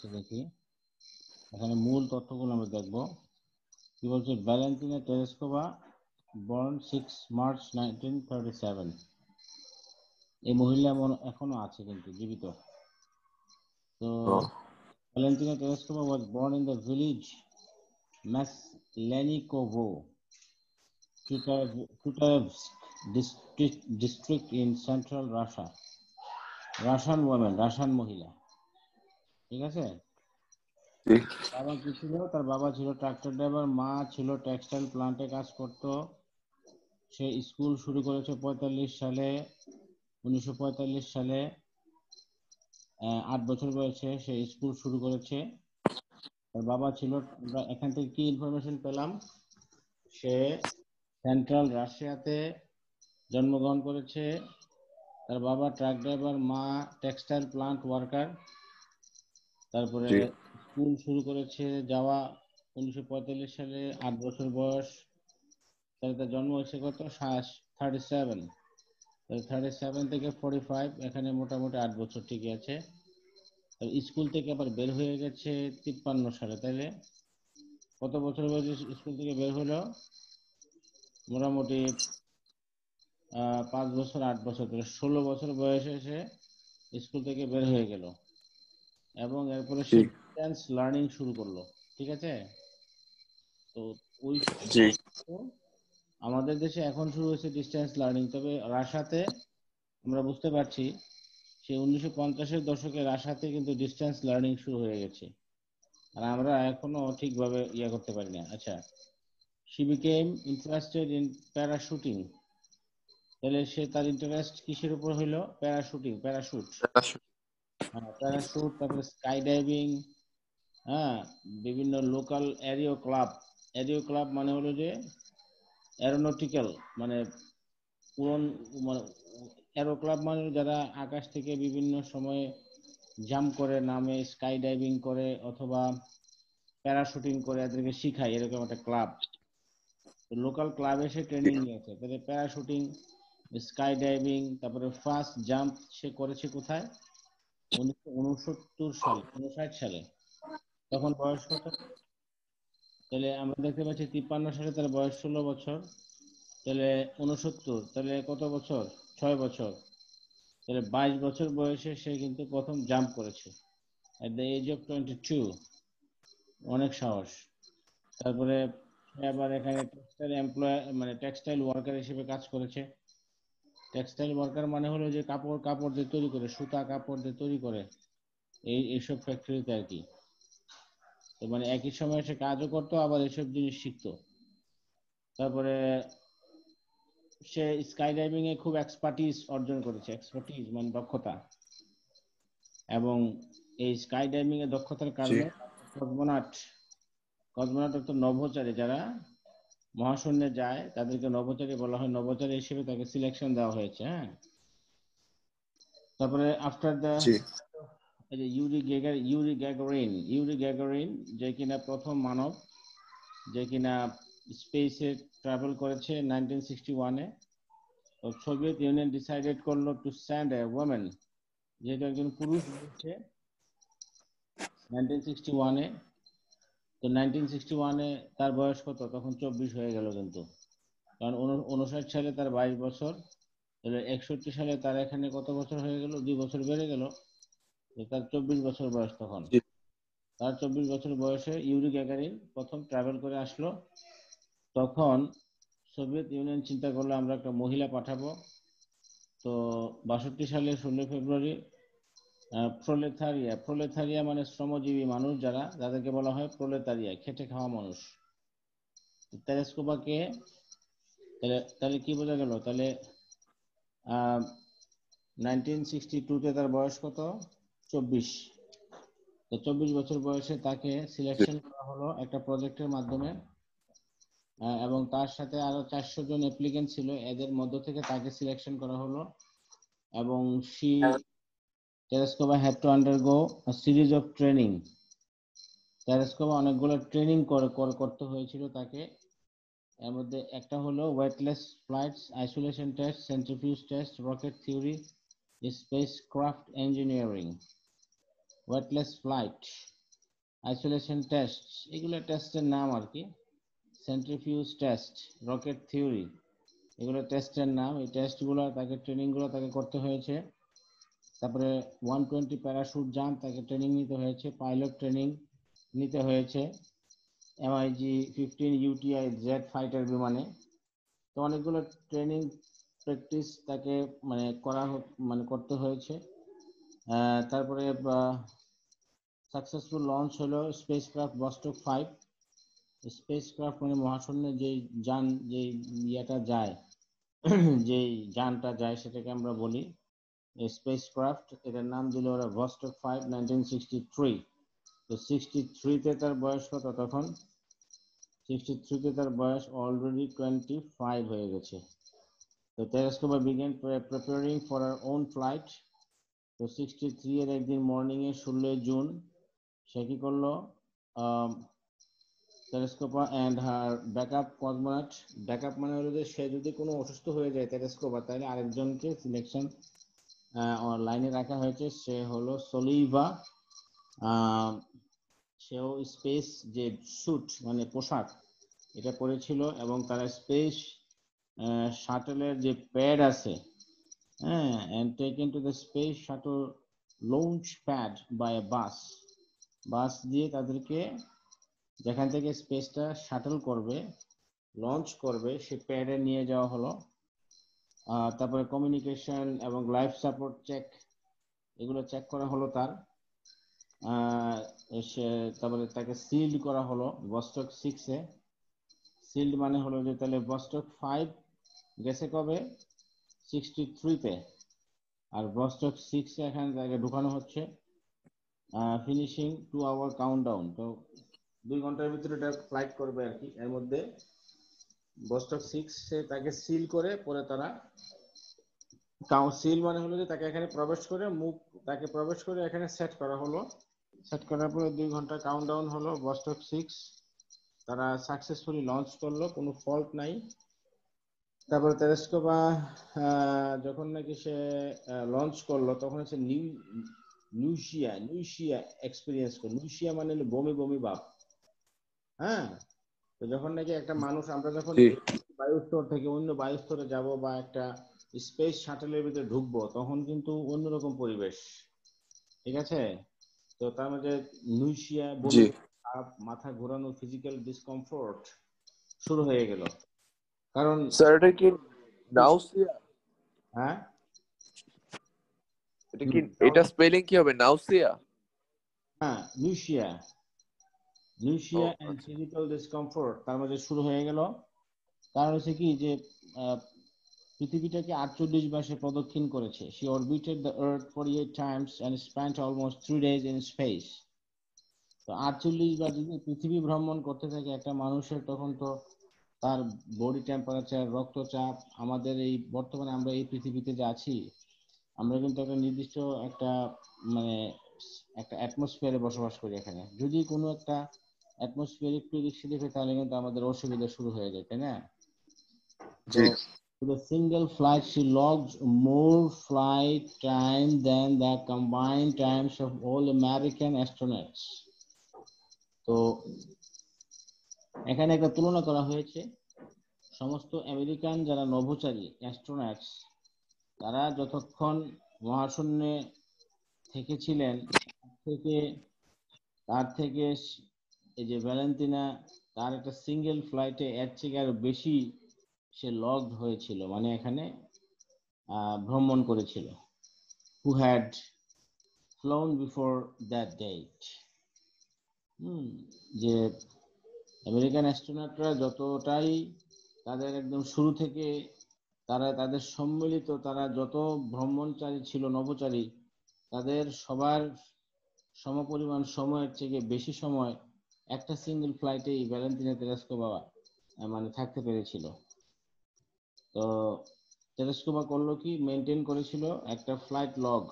আছে দেখি, এখানে মূল তথ্যগুলো আমরা দেখব। কি বলছে, ভ্যালেন্টিনা টেরেস্কোভা born 6 March 1937। এই মহিলা এখনো আছে কিন্তু জীবিত। তো Valentina Tereskova was born in the village Maslenikovo, Kutaevsk district in central Russia. Russian woman, Russian মহিলা, ঠিক আছে। বাবা কি ছিল? তার বাবা ছিল ট্রাক্টর ড্রাইভার, মা ছিল টেক্সটাইল প্লান্টে কাজ করত। সে স্কুল শুরু করেছে 45 সালে, 1945 সালে 8 বছর বয়সে সে স্কুল শুরু করেছে। তার বাবা ছিল, এখান থেকে কি ইনফরমেশন পেলাম, সে সেন্ট্রাল রাশিয়াতে জন্মগ্রহণ করেছে। তার বাবা ট্রাক ড্রাইভার, মা টেক্সটাইল প্লান্ট ওয়ার্কার। তারপরে স্কুল শুরু করেছে যাওয়া 1945 সালে, 8 বছর বয়স। তাহলে তার জন্ম হয়েছে কত? 37। 37 থেকে 45, এখানে মোটামুটি 8 বছর ঠিকই আছে। স্কুল থেকে আবার বের হয়ে গেছে 53 সালে। তাহলে কত বছর বয়সে স্কুল থেকে বের হলো? মোটামুটি 5 বছর 8 বছর, 16 বছর বয়সে সে স্কুল থেকে বের হয়ে গেল এবং এরপরে সে ডিস্টেন্স লার্নিং শুরু করলো, ঠিক আছে। তো ওই আমাদের দেশে এখন শুরু হয়েছে ডিস্টেন্স লার্নিং, তবে রাশিয়াতে আমরা বুঝতে পারছি সে 1950-এর দশকে রাশিয়াতে কিন্তু ডিস্টেন্স লার্নিং শুরু হয়ে গেছে, আর আমরা এখনো ঠিকভাবে করতে পারি না। আচ্ছা, she became interested in parachuting। তাহলে সে তার ইন্টারেস্ট কিসের উপর হইলো? Parachuting, parachute. হ্যাঁ, প্যারাশুট, তারপরে স্কাই ডাইভিং, হ্যাঁ, বিভিন্ন লোকাল এরিও ক্লাব। এরিও ক্লাব মানে হলো যে অ্যারোনটিক্যাল, মানে উড়ন, মানে এরো ক্লাব মানে যারা আকাশ থেকে বিভিন্ন সময়ে জাম্প করে, নামে, স্কাই ডাইভিং করে অথবা প্যারাশুটিং করে, এদেরকে শিখায়, এরকম একটা ক্লাব। লোকাল ক্লাবে সে ট্রেনিং নিয়েছে। তাহলে প্যারাশুটিং, স্কাই ডাইভিং, তারপরে ফার্স্ট জাম্প সে করেছে কোথায়? 1969 সালে, 59 সালে। তখন বয়স কত? তাহলে আমরা দেখতে পাচ্ছি 53 সালে তার বয়স 16 বছর। তাহলে 69, তাহলে কত বছর? 6 বছর। তাহলে 22 বছর বয়সে সে কিন্তু প্রথম জাম্প করেছে, at the age of 22। অনেক সাহস। তারপরে আবার এখানে টেক্সটাইল এমপ্লয়, মানে টেক্সটাইল ওয়ার্কার হিসেবে কাজ করেছে। টেক্সটাইল ওয়ার্কার মানে হলো যে কাপড় দিয়ে তৈরি করে, সুতা কাপড় দিয়ে তৈরি করে, এইসব ফ্যাক্টরিতে আর কি। তো মানে একই সময় সে কাজও করতো, আবার এইসব জিনিস শিখতো। তারপরে সে স্কাই ডাইভিং এ খুব এক্সপার্টিস অর্জন করেছে। এক্সপার্টিস মানে দক্ষতা। এবং এই স্কাই ডাইভিং এর দক্ষতার কারণে কসমোনট অর্থ নভোচারী, যারা মহাশূন্যে যায় তাদেরকে নভোচারী বলা হয়। নভোচারী হিসেবে তাকে সিলেকশন দেওয়া হয়েছে। হ্যাঁ, তারপরে আফটার দ্য ইউরি গ্যাগারিন, যে কিনা প্রথম মানব যে কিনা স্পেসে ট্রাভেল করেছে 1961-এ। তো সোভিয়েত ইউনিয়ন ডিসাইডেড করলো টু সেন্ড এ ওমেন, যেহেতু একজন পুরুষ বলছে 1961-এ। তো 1961-এ তার বয়স কত? তখন 24 হয়ে গেল কিন্তু, কারণ 59 সালে তার 22 বছর। তাহলে 61 সালে তার এখানে কত বছর হয়ে গেল? 2 বছর বেড়ে গেল। তার 24 বছর বয়স তখন। তার 24 বছর বয়সে ইউরি গ্যাগারিন প্রথম ট্রাভেল করে আসলো। তখন সোভিয়েত ইউনিয়ন চিন্তা করলো আমরা একটা মহিলা পাঠাবো। তো 62 সালে 16 ফেব্রুয়ারি প্রোলেতারিয়া মানে শ্রমজীবী মানুষ, যাদেরকে বলা হয় প্রোলেতারিয়া, খেটে খাওয়া মানুষ। তেরেস্কোভাকে, তাহলে কি বোঝা গেল? তাহলে 1962-তে তার বয়স কত? 24। তো 24 বছর বয়সে তাকে সিলেকশন করা হলো একটা প্রজেক্টের মাধ্যমে, এবং তার সাথে আরো 400 জন অ্যাপ্লিকেন্ট ছিল, এদের মধ্য থেকে তাকে সিলেকশন করা হলো। এবং Tereskova had to undergo a series of training। Tereskova অনেকগুলো ট্রেনিং করতে হয়েছিল তাকে। এর মধ্যে একটা হলো weightless flights, isolation test, centrifuge test, rocket theory, spacecraft engineering. Weightless flight isolation test, এগুলো টেস্টের নাম আর কি। সেন্ট্রিফিউজ টেস্ট, রকেট থিওরি, এগুলো টেস্টের নাম। এই টেস্টগুলো তাকে ট্রেনিংগুলো তাকে করতে হয়েছে। তারপরে 120 প্যারাশুট জাম্প তাকে ট্রেনিং নিতে হয়েছে, পাইলট ট্রেনিং নিতে হয়েছে MiG-15 UTI জেট ফাইটার বিমানে। তো অনেকগুলো ট্রেনিং প্র্যাকটিস তাকে মানে করতে হয়েছে। তারপরে সাকসেসফুল লঞ্চ হলো স্পেসক্রাফট ভস্টক 5। স্পেসক্রাফট মানে মহাশূন্যে যে যান, যে ইয়েটা যায়, যেই যানটা যায় সেটাকে আমরা বলি স্পেসক্রাফট। এটার নাম দিল ওরা ভস্টক 5, 1963। তো 63-তে তার বয়স কত তখন? 63-তে তার বয়স অলরেডি 25 হয়ে গেছে। তো Tereskova began preparing for her own flight. তো 63 এর একদিন মর্নিং এ 16 জুন সে কি করলো, Tereskova and her backup cosmonaut, backup মানে হলো যে সে যদি কোনো অসুস্থ হয়ে যায় Tereskova, তাহলে আরেকজনকে সিলেকশন লাইনে রাখা হয়েছে, সে হলো সলিভা। সেও স্পেস যে স্যুট মানে পোশাক এটা পরেছিল, এবং তারা স্পেস শাটলের যে প্যাড আছে, হ্যাঁ, and taken to the space shuttle launch pad by a bus. বাস দিয়ে তাদেরকে যেখান থেকে স্পেসটা শাটল করবে, লঞ্চ করবে, সে প্যাডে নিয়ে যাওয়া হলো। তারপরে কমিউনিকেশন এবং লাইফ সাপোর্ট চেক, এগুলো চেক করা হলো তার। তারপরে তাকে সিল্ড করা হলো ভস্টক 6-এ। সিল্ড মানে হলো যে তাহলে ভস্টক 5 গেছে কবে? 63-তে, আর ভস্টক 6-এ এখানে তাকে ঢুকানো হচ্ছে। Finishing 2 hour countdown. তো 2 ঘন্টার ভিতরে এটা ফ্লাইট করবে আর কি। এর মধ্যে ভস্টক 6-এ তাকে সিল করে পরে তারা সিল মানে হলো যে তাকে এখানে প্রবেশ করে তাকে প্রবেশ করে এখানে সেট করা হলো। সেট করার পরে 2 ঘন্টা কাউন্টডাউন হলো। ভস্টক 6 তারা সাকসেসফুলি লঞ্চ করলো, কোনো ফল্ট নাই। তারপরে তেরেস্কোভা যখন নাকি সে লঞ্চ করলো তখন সে নিউশিয়া এক্সপিরিয়েন্স করলো। নিউশিয়া মানে বমি বমি ভাব। হ্যাঁ, তো যখন নাকি একটা মানুষ, আমরা যখন বায়ুস্তর থেকে অন্য বায়ুস্তরে যাব বা একটা স্পেস শাটলের ভিতরে ঢুকবো, তখন কিন্তু অন্যরকম পরিবেশ, ঠিক আছে? তো তার মধ্যে নিউশিয়া, বমি, মাথা ঘোরানো, ফিজিক্যাল ডিসকমফোর্ট শুরু হয়ে গেল। কারণ স্যার এটা কি নাউসিয়া? হ্যাঁ, এটা স্পেলিং কি হবে? নাউসিয়া? হ্যাঁ, নিউশিয়া এন্ড ফিজিক্যাল ডিসকমফোর্ট তার মধ্যে শুরু হয়ে গেল। কারণ হচ্ছে কি যে পৃথিবীটাকে 48 মাসে প্রদক্ষিণ করেছে। She orbited the earth 48 times and spent almost 3 days in space. তো 48 বার যদি পৃথিবী ভ্রমণ করতে থাকে একটা মানুষের, তখন তো তার বডি টেম্পারেচার, রক্তচাপ, আমাদের এই বর্তমানে আমরা এই পৃথিবীতে যে আছি, আমরা কিন্তু একটা নির্দিষ্ট একটা মানে একটা অ্যাটমসফিয়ারে বসবাস করি এখানে। যদি কোনো একটা অ্যাটমসফিয়ারিক প্রেডিকশন দেখে, তাহলে কিন্তু আমাদের অসুবিধা শুরু হয়ে যায়, তাই না? তো with a single flight she logged more flight time than the combined times of all American astronauts. তো এখানে একটা তুলনা করা হয়েছে, সমস্ত আমেরিকান যারা নভোচারী অ্যাস্ট্রোনটস, তারা যতক্ষণ মহাশূন্যে থেকেছিলেন তার থেকে এই যে ভ্যালেন্টিনা, তার একটা সিঙ্গেল ফ্লাইটে এর থেকে আরো বেশি সে লগড হয়েছিল, মানে এখানে ভ্রমণ করেছিল। who had flown before that date. যে আমেরিকান অ্যাস্ট্রোনটরা যতটাই তাদের একদম শুরু থেকে তারা তাদের সম্মিলিত, তারা যত ভ্রমণচারী ছিল, নভোচারী, তাদের সবার সমপরিমাণ সময়ের থেকে বেশি সময় একটা সিঙ্গেল ফ্লাইটেই ভ্যালেন্টিনা তেরেস্কোভা মানে থাকতে পেরেছিল। তো তেরেস্কোভা করলো কি, মেনটেন করেছিল একটা ফ্লাইট লগ।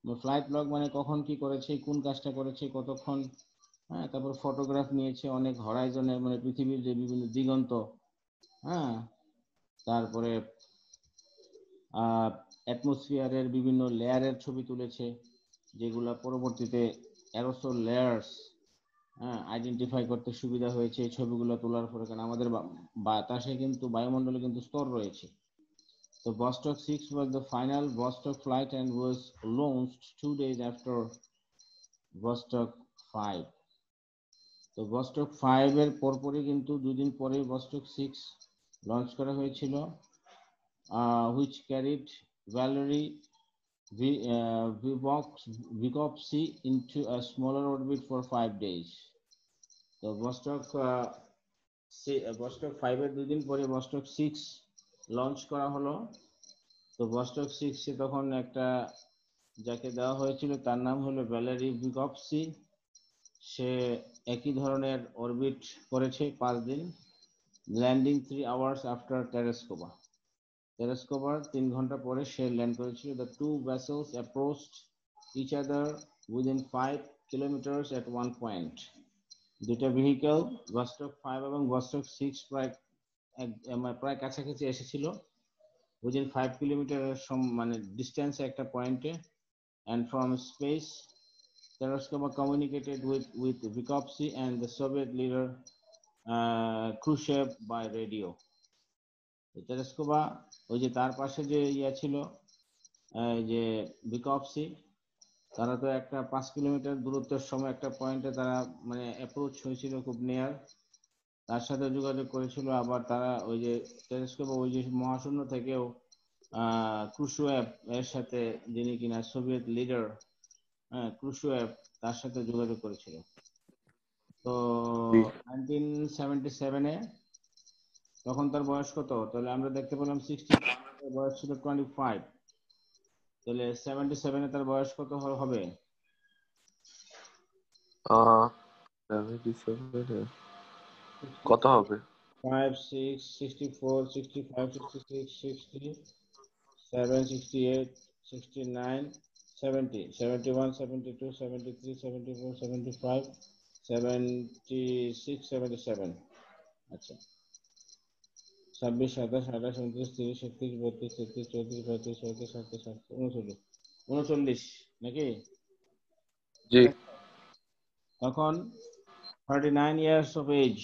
ফ্লাইট লগ মানে কখন কি করেছে, কোন কাজটা করেছে, কতক্ষণ, হ্যাঁ। তারপর ফটোগ্রাফ নিয়েছে অনেক হরাইজনের, মানে পৃথিবীর যে বিভিন্ন দিগন্ত, হ্যাঁ। তারপরে অ্যাটমসফিয়ারের বিভিন্ন লেয়ারের ছবি তুলেছে, যেগুলা পরবর্তীতে অ্যারোসোল লেয়ার্স আইডেন্টিফাই করতে সুবিধা হয়েছে এই ছবিগুলো তোলার পরে, কারণ আমাদের বাতাসে কিন্তু বায়ুমণ্ডলে কিন্তু স্তর রয়েছে। So Vostok 6 was the final Vostok flight and was launched 2 days after Vostok 5. তো Vostok 5 এর পরপরই কিন্তু 2 দিন পরে Vostok 6 লঞ্চ করা হয়েছিল, which carried Valery Vygotsky into a smaller orbit for 5 days. তো Vostok 5 এর 2 দিন পরে Vostok 6 লঞ্চ করা হলো। তো Vostok 6 এ তখন একটা যাকে দেওয়া হয়েছিল তার নাম হলো ভ্যালেরি ভিগোটস্কি। সে একই ধরনের অরবিট করেছে 5 দিন, landing 3 hours after Tereskova. Tereskova 3 ঘন্টা পরে সে ল্যান্ড করেছিল। The two vessels approached each other within 5 kilometers at one point. দুটো ভেহিকল Vostok 5 এবং Vostok 6 প্রায় কাছাকাছি এসেছিল, within 5 কিলোমিটার মানে ডিস্টেন্সে একটা পয়েন্টে। And from space, Tereskova communicated with Vygotsky and the Soviet leader Khrushchev by radio. Tereskova ওই যে তার পাশে যে ছিল যে Vygotsky, তারা তো একটা 5 কিলোমিটার দূরত্বের সময় একটা পয়েন্টে তারা মানে অ্যাপ্রোচ হয়েছিল খুব নিয়ার, তার সাথে যোগাযোগ করেছিল। আবার তারা ওই যে টেলিস্কোপ ওই যে মহাশূন্য থেকেও ক্রুশচেভ এর সাথে, যিনি কিনা সোভিয়েত লিডার ক্রুশচেভ, তার সাথে যোগাযোগ করেছিল। তো 1977-এ তখন তার বয়স কত? তাহলে আমরা দেখতে পেলাম 60, বয়স ছিল 25। তাহলে 77-এ তার বয়স কত হবে? 77 কত হবে? 5, 6, 64, 65, 66, 60, 7, 68, 69, 70, 71, 72, 73, 74, 75, 76, 77। আচ্ছা, 26, 27, 28, 29, 30, 31, 32, 33, 34, 35, 36, 37, 39 নাকি? জি। তখন 39 ইয়ার্স অফ এজ।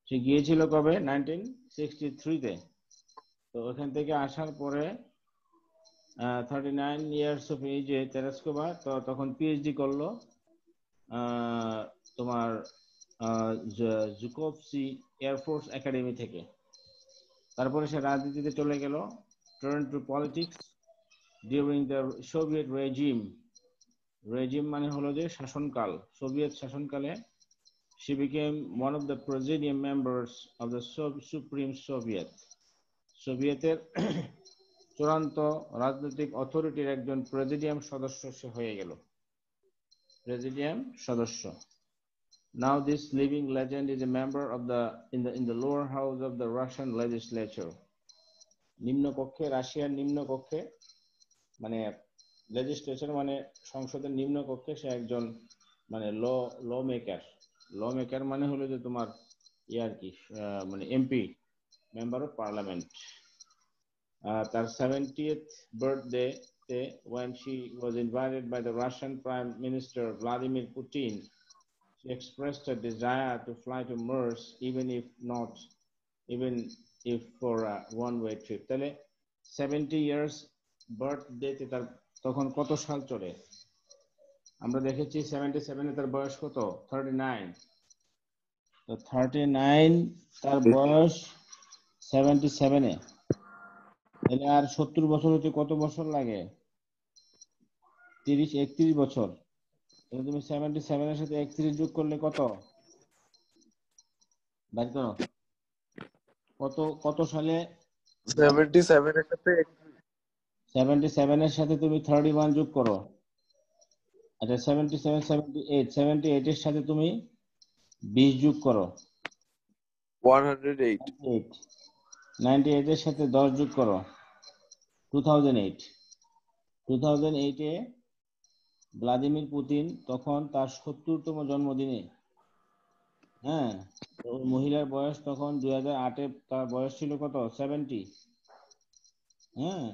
সে গিয়েছিল কবে? 1963-তে। তো ওখান থেকে আসার পরে 39 ইয়ার্স অফ এজে তেরেস্কোভা তো তখন পিএইচডি করলো তোমার জুকোভসি এয়ারফোর্স একাডেমি থেকে। তারপরে সে রাজনীতিতে চলে গেল, turn to politics during the Soviet regime. Regime মানে হলো যে শাসনকাল, সোভিয়েত শাসনকালে she became one of the presidium members of the Supreme Soviet. সোভিয়েতের চূড়ান্ত রাজনৈতিক অথরিটির একজন প্রেসিডিয়াম সদস্য সে হয়ে গেল, প্রেসিডিয়াম সদস্য। Now this living legend is a member of in the lower house of the Russian legislature. নিম্ন কক্ষে, রাশিয়ার নিম্ন কক্ষে, মানে লেজিসলেচার মানে সংসদের নিম্ন কক্ষে সে একজন মানে ল মেকার মানে হলো যে তোমার আর কি মানে এমপি, মেম্বার অফ পার্লামেন্ট। তার 70th birthday when she was invited by the Russian Prime Minister Vladimir Putin, she expressed a desire to fly to Mars even if for a one-way trip. তাহলে 70 years birthday তে তার তখন কত সাল চলে? আমরা দেখেছি 77-এ তার বয়স কত? 39। তো 39 তার বয়স 77-এ, তাহলে আর 70 বছর হতে কত বছর লাগে? 31 বছর। তাহলে তুমি 77 এর সাথে 31 যোগ করলে কত? বাইর করো, কত সালে? 77 এর সাথে 77 এর সাথে তুমি 31 যোগ করো। আচ্ছা 77, 78 এর সাথে তুমি 20 যোগ করো, 108। 98 এর সাথে 10 যোগ করো, 2008। 2008-এ ভ্লাদিমির পুতিন তখন তার 70তম জন্মদিনে, হ্যাঁ, ওই মহিলার বয়স তখন 2008-এ তার বয়স ছিল কত? 70। হ্যাঁ,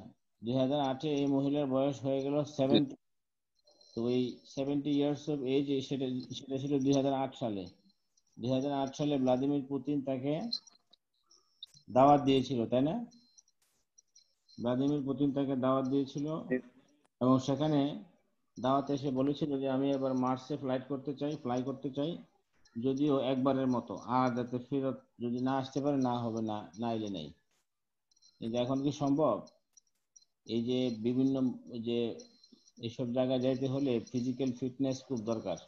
2008-এ এই মহিলার বয়স হয়ে গেল 70। তো ওই 70 ইয়ার্স অফ এজ সেটা সেটা ছিল 2008 সালে। 2008 সালে ভ্লাদিমির পুতিন তাকে দাওয়াত দিয়েছিল, তাই না? ভ্লাদিমির পুতিন তাকে দাওয়াত দিয়েছিল এবং সেখানে দাওয়াতে এসে বলেছিল যে আমি এবার মার্সে ফ্লাই করতে চাই, যদিও একবারের মতো, আর যাতে ফেরত যদি না আসতে পারে না হবে, না না এলে নেই। কিন্তু এখন কি সম্ভব? এই যে বিভিন্ন যে এইসব জায়গায় যাইতে হলে ফিজিক্যাল ফিটনেস খুব দরকার।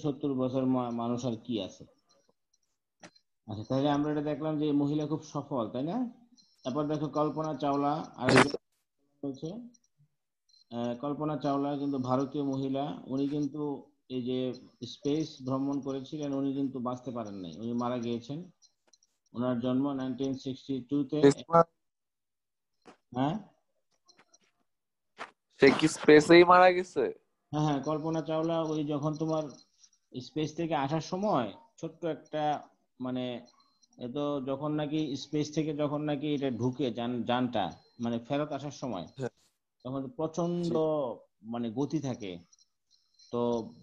70 বছর মানুষ আর কি আছে। আচ্ছা, তাহলে আমরা এটা দেখলাম যে মহিলা খুব সফল, তাই না? তারপর দেখো কল্পনা চাওলা আরেকজন হচ্ছে। কল্পনা চাওলা কিন্তু ভারতীয় মহিলা। উনি কিন্তু এই যে স্পেস ভ্রমণ করেছিলেন, উনি কিন্তু বাঁচতে পারেন নাই, উনি মারা গিয়েছেন। ওনার জন্ম 1962-তে। হ্যাঁ সে কি স্পেসেই মারা গেছে? হ্যাঁ হ্যাঁ, কল্পনা চাওলা ওই যখন তোমার স্পেস থেকে আসার সময় ছোট্ট একটা মানে এত যখন নাকি স্পেস থেকে যখন নাকি এটা ঢুকে যানটা মানে ফেরত আসার সময় হ্যাঁ, তখন প্রচন্ড জি। মানে গতি থাকে। তো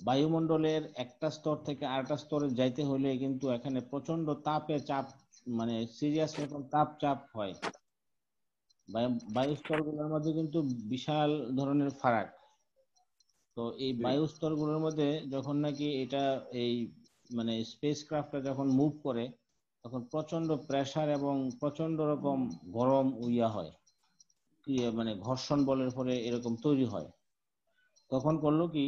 বায়ুমণ্ডলের একটা স্তর থেকে আরেকটা স্তরে যাইতে হলে কিন্তু এখানে প্রচন্ড চাপ, মানে সিরিয়াস রকম চাপ হয়। বায়ু স্তরগুলোর মধ্যে কিন্তু বিশাল ধরনের ফারাক। তো এই জি। বায়ু স্তরগুলোর মধ্যে যখন নাকি এটা এই মানে স্পেস ক্রাফটটা যখন মুভ করে তখন প্রচন্ড প্রেসার এবং প্রচন্ড রকম গরম হয়, কি মানে ঘর্ষণ বলের ফলে এরকম তৈরি হয়। তখন করলো কি,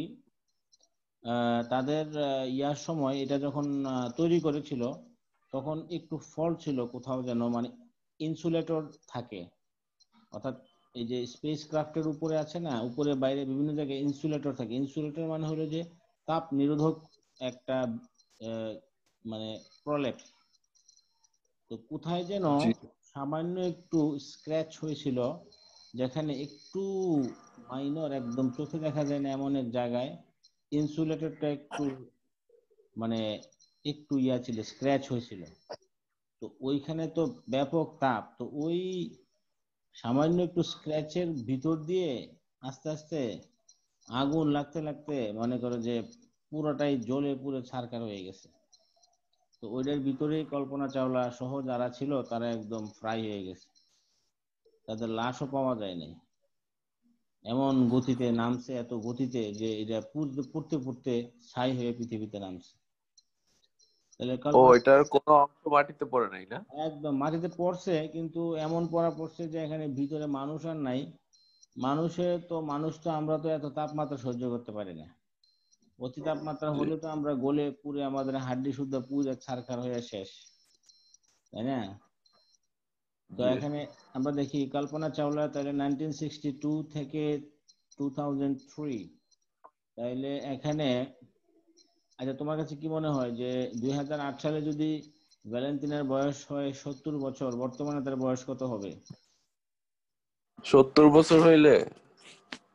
তাদের ইয়ার সময় এটা যখন তৈরি করেছিল তখন একটু ফল্ট ছিল কোথাও, যেন মানে ইনসুলেটর থাকে, অর্থাৎ এই যে স্পেস ক্রাফটের উপরে আছে না, উপরে বাইরে বিভিন্ন জায়গায় ইনসুলেটর থাকে। ইনসুলেটর মানে হলো যে তাপ নিরোধক একটা মানে প্রলেপ। তো কোথায় যেন জি। সামান্য একটু স্ক্র্যাচ হয়েছিল, যেখানে একটু মাইনর একদম চোখে দেখা যায় না এমন এক জায়গায় ইনসুলেটরটা একটু মানে একটু ছিল, স্ক্র্যাচ হয়েছিল। তো ওইখানে তো ব্যাপক তাপ, তো ওই সামান্য একটু স্ক্র্যাচের ভিতর দিয়ে আস্তে আস্তে আগুন লাগতে লাগতে মনে করো যে পুরোটাই জ্বলে পুরো ছারখার হয়ে গেছে। তো ওইটার ভিতরেই কল্পনা চাওলা সহ যারা ছিল তারা একদম ফ্রাই হয়ে গেছে, তাদের লাশও পাওয়া যায় নাই। এমন গতিতে নামছে, এত গতিতে যে এটা পুড়তে পুড়তে পুড়তে ছাই হয়ে পৃথিবীতে নামছে। তাহলে ও, কল্পনা, এটার কোনো অংশ মাটিতে পড়ে নাই না? একদম মাটিতে পড়ছে কিন্তু এমন পড়া পড়ছে যে এখানে ভিতরে মানুষ আর নাই। মানুষ তো আমরা তো এত তাপমাত্রা সহ্য করতে পারি না। অতি তাপমাত্রা জি। হলে তো আমরা গলে পুড়ে আমাদের হাড্ডি শুদ্ধ পুড়ে ছারখার হয়ে শেষ, তাই না? তো জি। এখানে আমরা দেখি কল্পনা চাওলা তাহলে 1962 থেকে 2003, তাইলে এখানে আচ্ছা তোমার কাছে কি মনে হয় যে 2008 সালে যদি ভ্যালেন্টিনার বয়স হয় 70 বছর, বর্তমানে তার বয়স কত হবে? 70 বছর হইলে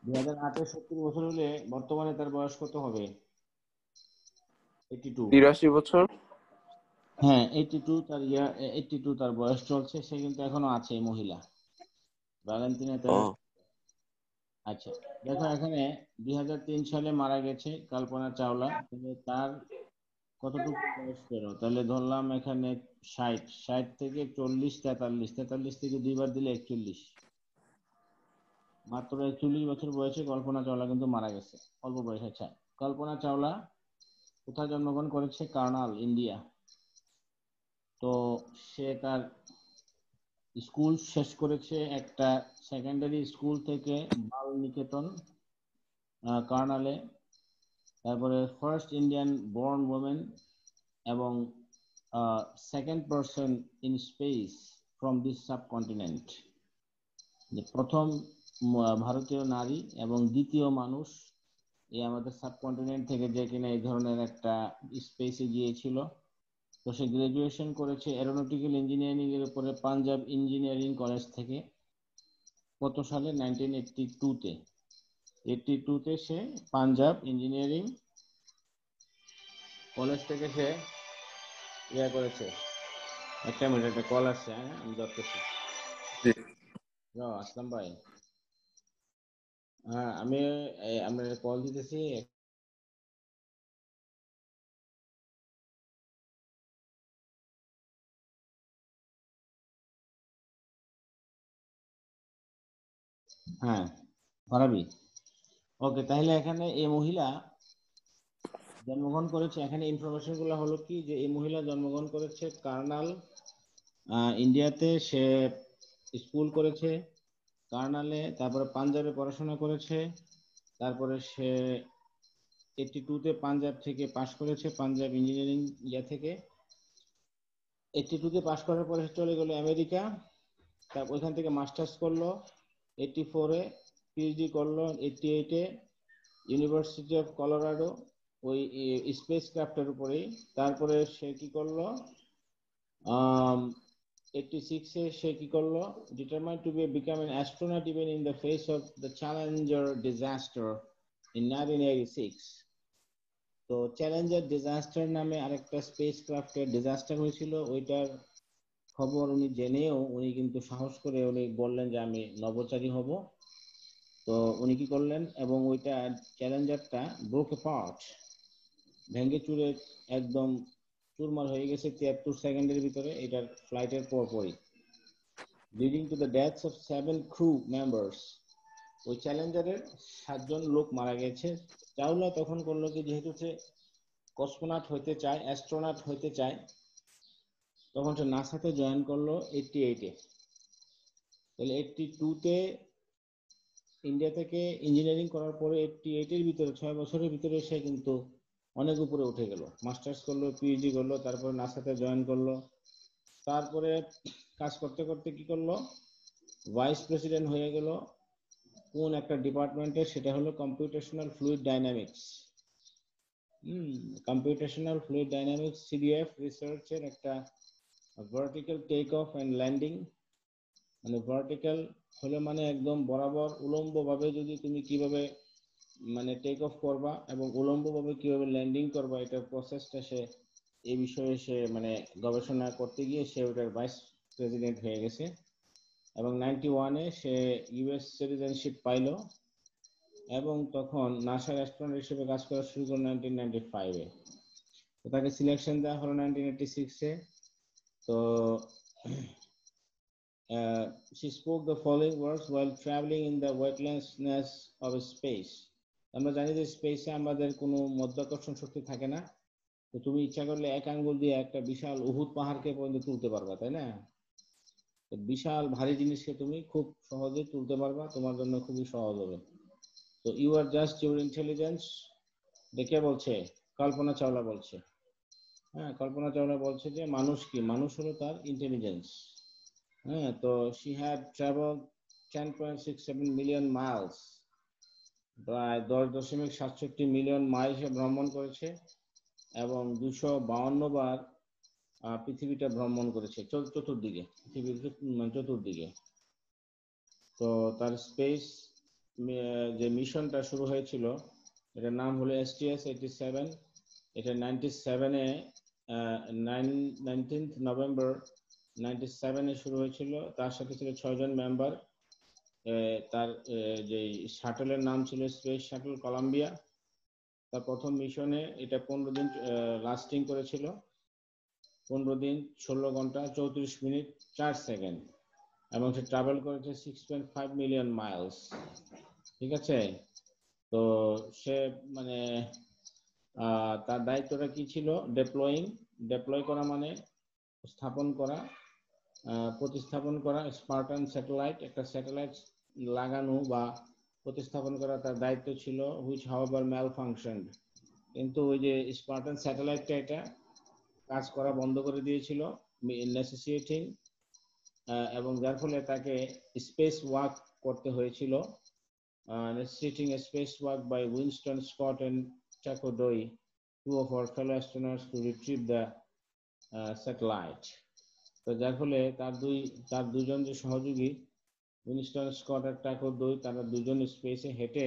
2008-এ 70 বছর হলে বর্তমানে তার বয়স কত হবে? 82। 83 বছর। হ্যাঁ 82 তার 82 তার বয়স চলছে, সে কিন্তু এখনো আছে এই মহিলা ভ্যালেন্টিনা ও। তাই। আচ্ছা, দেখো এখানে 2003 সালে মারা গেছে কল্পনা চাওলা, তাহলে তার কতটুকু বয়স পেল? তাহলে ধরলাম এখানে 60, 60 থেকে 40, 43, 43 থেকে দুইবার দিলে 41, মাত্র 41 বছর বয়সে কল্পনা চাওলা কিন্তু মারা গেছে, অল্প বয়সে। আচ্ছা, কল্পনা চাওলা কোথায় জন্মগ্রহণ করেছে? কার্নাল, ইন্ডিয়া। তো সে তার স্কুল শেষ করেছে একটা সেকেন্ডারি স্কুল থেকে, বাল নিকেতন কার্নালে। তারপরে ফার্স্ট ইন্ডিয়ান বর্ন ওমেন এবং second person in space from this subcontinent, যে প্রথম ভারতীয় নারী এবং দ্বিতীয় মানুষ এই আমাদের সাবকন্টিনেন্ট থেকে যে কিনা এই ধরনের একটা স্পেসে গিয়েছিল। তো সে গ্রাজুয়েশন করেছে এরোনটিক্যাল ইঞ্জিনিয়ারিং এর উপরে পাঞ্জাব ইঞ্জিনিয়ারিং কলেজ থেকে। কত সালে? 1982-তে। 82-তে সে পাঞ্জাব ইঞ্জিনিয়ারিং কলেজ থেকে সে করেছে। একটা মিনিট, একটা কল আসছে, হ্যাঁ আমি ধরতেছি। জি। আসলাম ভাই। আমি আমরা কল দিতেছি। হ্যাঁ ফারাবি, ওকে। তাহলে এখানে এই মহিলা জন্মগ্রহণ করেছে, এখানে ইনফরমেশন গুলো হলো কি যে এই মহিলা জন্মগ্রহণ করেছে কার্নাল, ইন্ডিয়াতে। সে স্কুল করেছে কার্নালে, তারপরে পাঞ্জাবে পড়াশোনা করেছে, তারপরে সে 82-তে পাঞ্জাব থেকে পাশ করেছে, পাঞ্জাব ইঞ্জিনিয়ারিং থেকে। 82-তে পাশ করার পরে চলে গেল আমেরিকা, তারপর ওইখান থেকে মাস্টার্স করলো। 84-এ পিএইচডি করলো। 88-এ ইউনিভার্সিটি অফ কলোরাডো, ওই স্পেস ক্রাফটের উপরেই। তারপরে সে কি করলো, 86-এ সে কি করলো, determined to become an astronaut even in the face of the Challenger disaster in 1986। তো চ্যালেঞ্জার ডিজাস্টার নামে আরেকটা স্পেস ক্রাফটের ডিজাস্টার হয়েছিল, ওইটার খবর উনি জেনেও উনি কিন্তু সাহস করে উনি বললেন যে আমি নভোচারী হব। তো উনি কি করলেন, এবং ওইটা চ্যালেঞ্জারটা ব্রোক অ্যাপার্ট, ভেঙে চুরে একদম চুরমার হয়ে গেছে 73 সেকেন্ডের ভিতরে, এটার ফ্লাইটের পরপরই, leading to the deaths of 7 crew members. ওই চ্যালেঞ্জারের 7 জন লোক মারা গেছে। চাওলা তখন করলো কি, যেহেতু সে কসমোনাট হইতে চায়, অ্যাস্ট্রোনট হইতে চায়, তখন সে নাসাতে জয়েন করলো 88-এ। তাহলে 82-তে ইন্ডিয়া থেকে ইঞ্জিনিয়ারিং করার পরে 88-এর ভিতরে 6 বছরের ভিতরে সে কিন্তু অনেক উপরে উঠে গেল, মাস্টার্স করলো, পিএইচডি করলো, তারপরে নাসাতে জয়েন করলো। তারপরে কাজ করতে করতে কি করলো, ভাইস প্রেসিডেন্ট হয়ে গেল কোন একটা ডিপার্টমেন্টে, সেটা হলো computational fluid dynamics. Computational fluid dynamics, CDF রিসার্চের একটা vertical take off and landing. মানে ভার্টিক্যাল হলে মানে একদম বরাবর উলম্ব ভাবে যদি তুমি কিভাবে মানে টেক অফ করবা এবং উলম্ব ভাবে কিভাবে ল্যান্ডিং করবা, এটার প্রসেসটা সে এই বিষয়ে সে মানে গবেষণা করতে গিয়ে সে ওটার ভাইস প্রেসিডেন্ট হয়ে গেছে। এবং 91-এ সে ইউএস সিটিজেনশিপ পাইল, এবং তখন নাসার অ্যাস্ট্রোনট হিসেবে কাজ করা শুরু করে 1995-এ। তো তাকে সিলেকশন দেওয়া হলো 1986-এ। তো she spoke the following words while traveling in the weightlessness of space. আমরা জানি যে স্পেসে আমাদের কোনো মাধ্যাকর্ষণ শক্তি থাকে না। তো তুমি ইচ্ছা করলে এক আঙ্গুল দিয়ে একটা বিশাল উহুদ পাহাড়কে পর্যন্ত তুলতে পারবা, তাই না? বিশাল ভারী জিনিসকে তুমি খুব সহজে তুলতে পারবা, তোমার জন্য খুবই সহজ হবে। তো you are just your intelligence, দেখে বলছে, কল্পনা চাওলা বলছে। হ্যাঁ, কল্পনা চাওলা বলছে যে মানুষ কি, মানুষ হলো তার ইন্টেলিজেন্স। হ্যাঁ, তো she had traveled 10.67 million miles, প্রায় 10.67 মিলিয়ন মাইল সে ভ্রমণ করেছে, এবং 252 বার পৃথিবীটা ভ্রমণ করেছে, চতুর্দিকে, পৃথিবীর চতুর্দিকে। তো তার স্পেস যে মিশনটা শুরু হয়েছিল, এটার নাম হলো STS-87। এটা 97-এ 19th নভেম্বর 97-এ শুরু হয়েছিল। তার সাথে ছিল 6 জন মেম্বার। তার যে শাটলের নাম ছিল স্পেস শাটল কলাম্বিয়া। তার প্রথম মিশনে এটা 15 দিন লাস্টিং করেছিল, 15 দিন 16 ঘন্টা 34 মিনিট 4 সেকেন্ড, এবং সে ট্রাভেল করেছে 6.5 মিলিয়ন মাইলস। ঠিক আছে। তো সে মানে তার দায়িত্বটা কি ছিল, ডেপ্লয় করা মানে স্থাপন করা, প্রতিস্থাপন করা স্পার্টান স্যাটেলাইট, একটা স্যাটেলাইট লাগানো বা প্রতিস্থাপন করা তার দায়িত্ব ছিল, হুইচ হাউএভার ম্যালফাংশনড। কিন্তু ওই যে স্পার্টান স্যাটেলাইটটা এটা কাজ করা বন্ধ করে দিয়েছিল, নেসেসিয়েটিং, এবং যার ফলে তাকে স্পেস ওয়াক করতে হয়েছিল, necessitating a spacewalk by Winston Scott and Chaco Doi, two of our fellow astronauts, to retrieve the satellite. তো যার ফলে তার দুজন যে সহযোগী উইনস্টন স্কট আর টাকো দই, তারা দুজন স্পেসে হেঁটে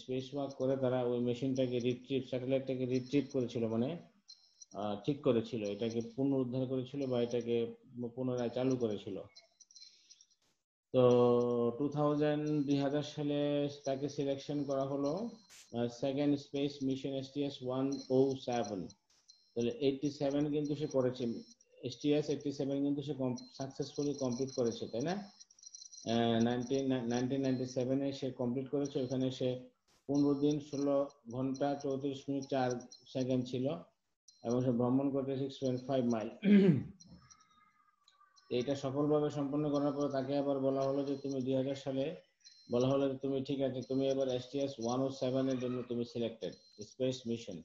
স্পেস ওয়াক করে তারা ওই মেশিনটাকে স্যাটেলাইটটাকে রিট্রিভ করেছিল, মানে ঠিক করেছিল, এটাকে পুনরুদ্ধার করেছিল বা এটাকে পুনরায় চালু করেছিল। তো 2000 সালে তাকে সিলেকশন করা হলো সেকেন্ড স্পেস মিশন STS 107। তাহলে 87 কিন্তু সে করেছে, STS 87 কিন্তু সে সাকসেসফুলি কমপ্লিট করেছে, তাই না? 1997 সে কমপ্লিট করেছে। ওখানে সে 15 দিন 16 ঘন্টা 34 মিনিট 4 সেকেন্ড ছিল এবং সে ভ্রমণ করতে 6.5 মাইল। এটা সফলভাবে সম্পন্ন করার পর তাকে আবার বলা হলো যে তুমি 2000 সালে বলা হলো যে তুমি ঠিক আছে, তুমি এবার STS 107 এর জন্য তুমি সিলেক্টেড স্পেস মিশন।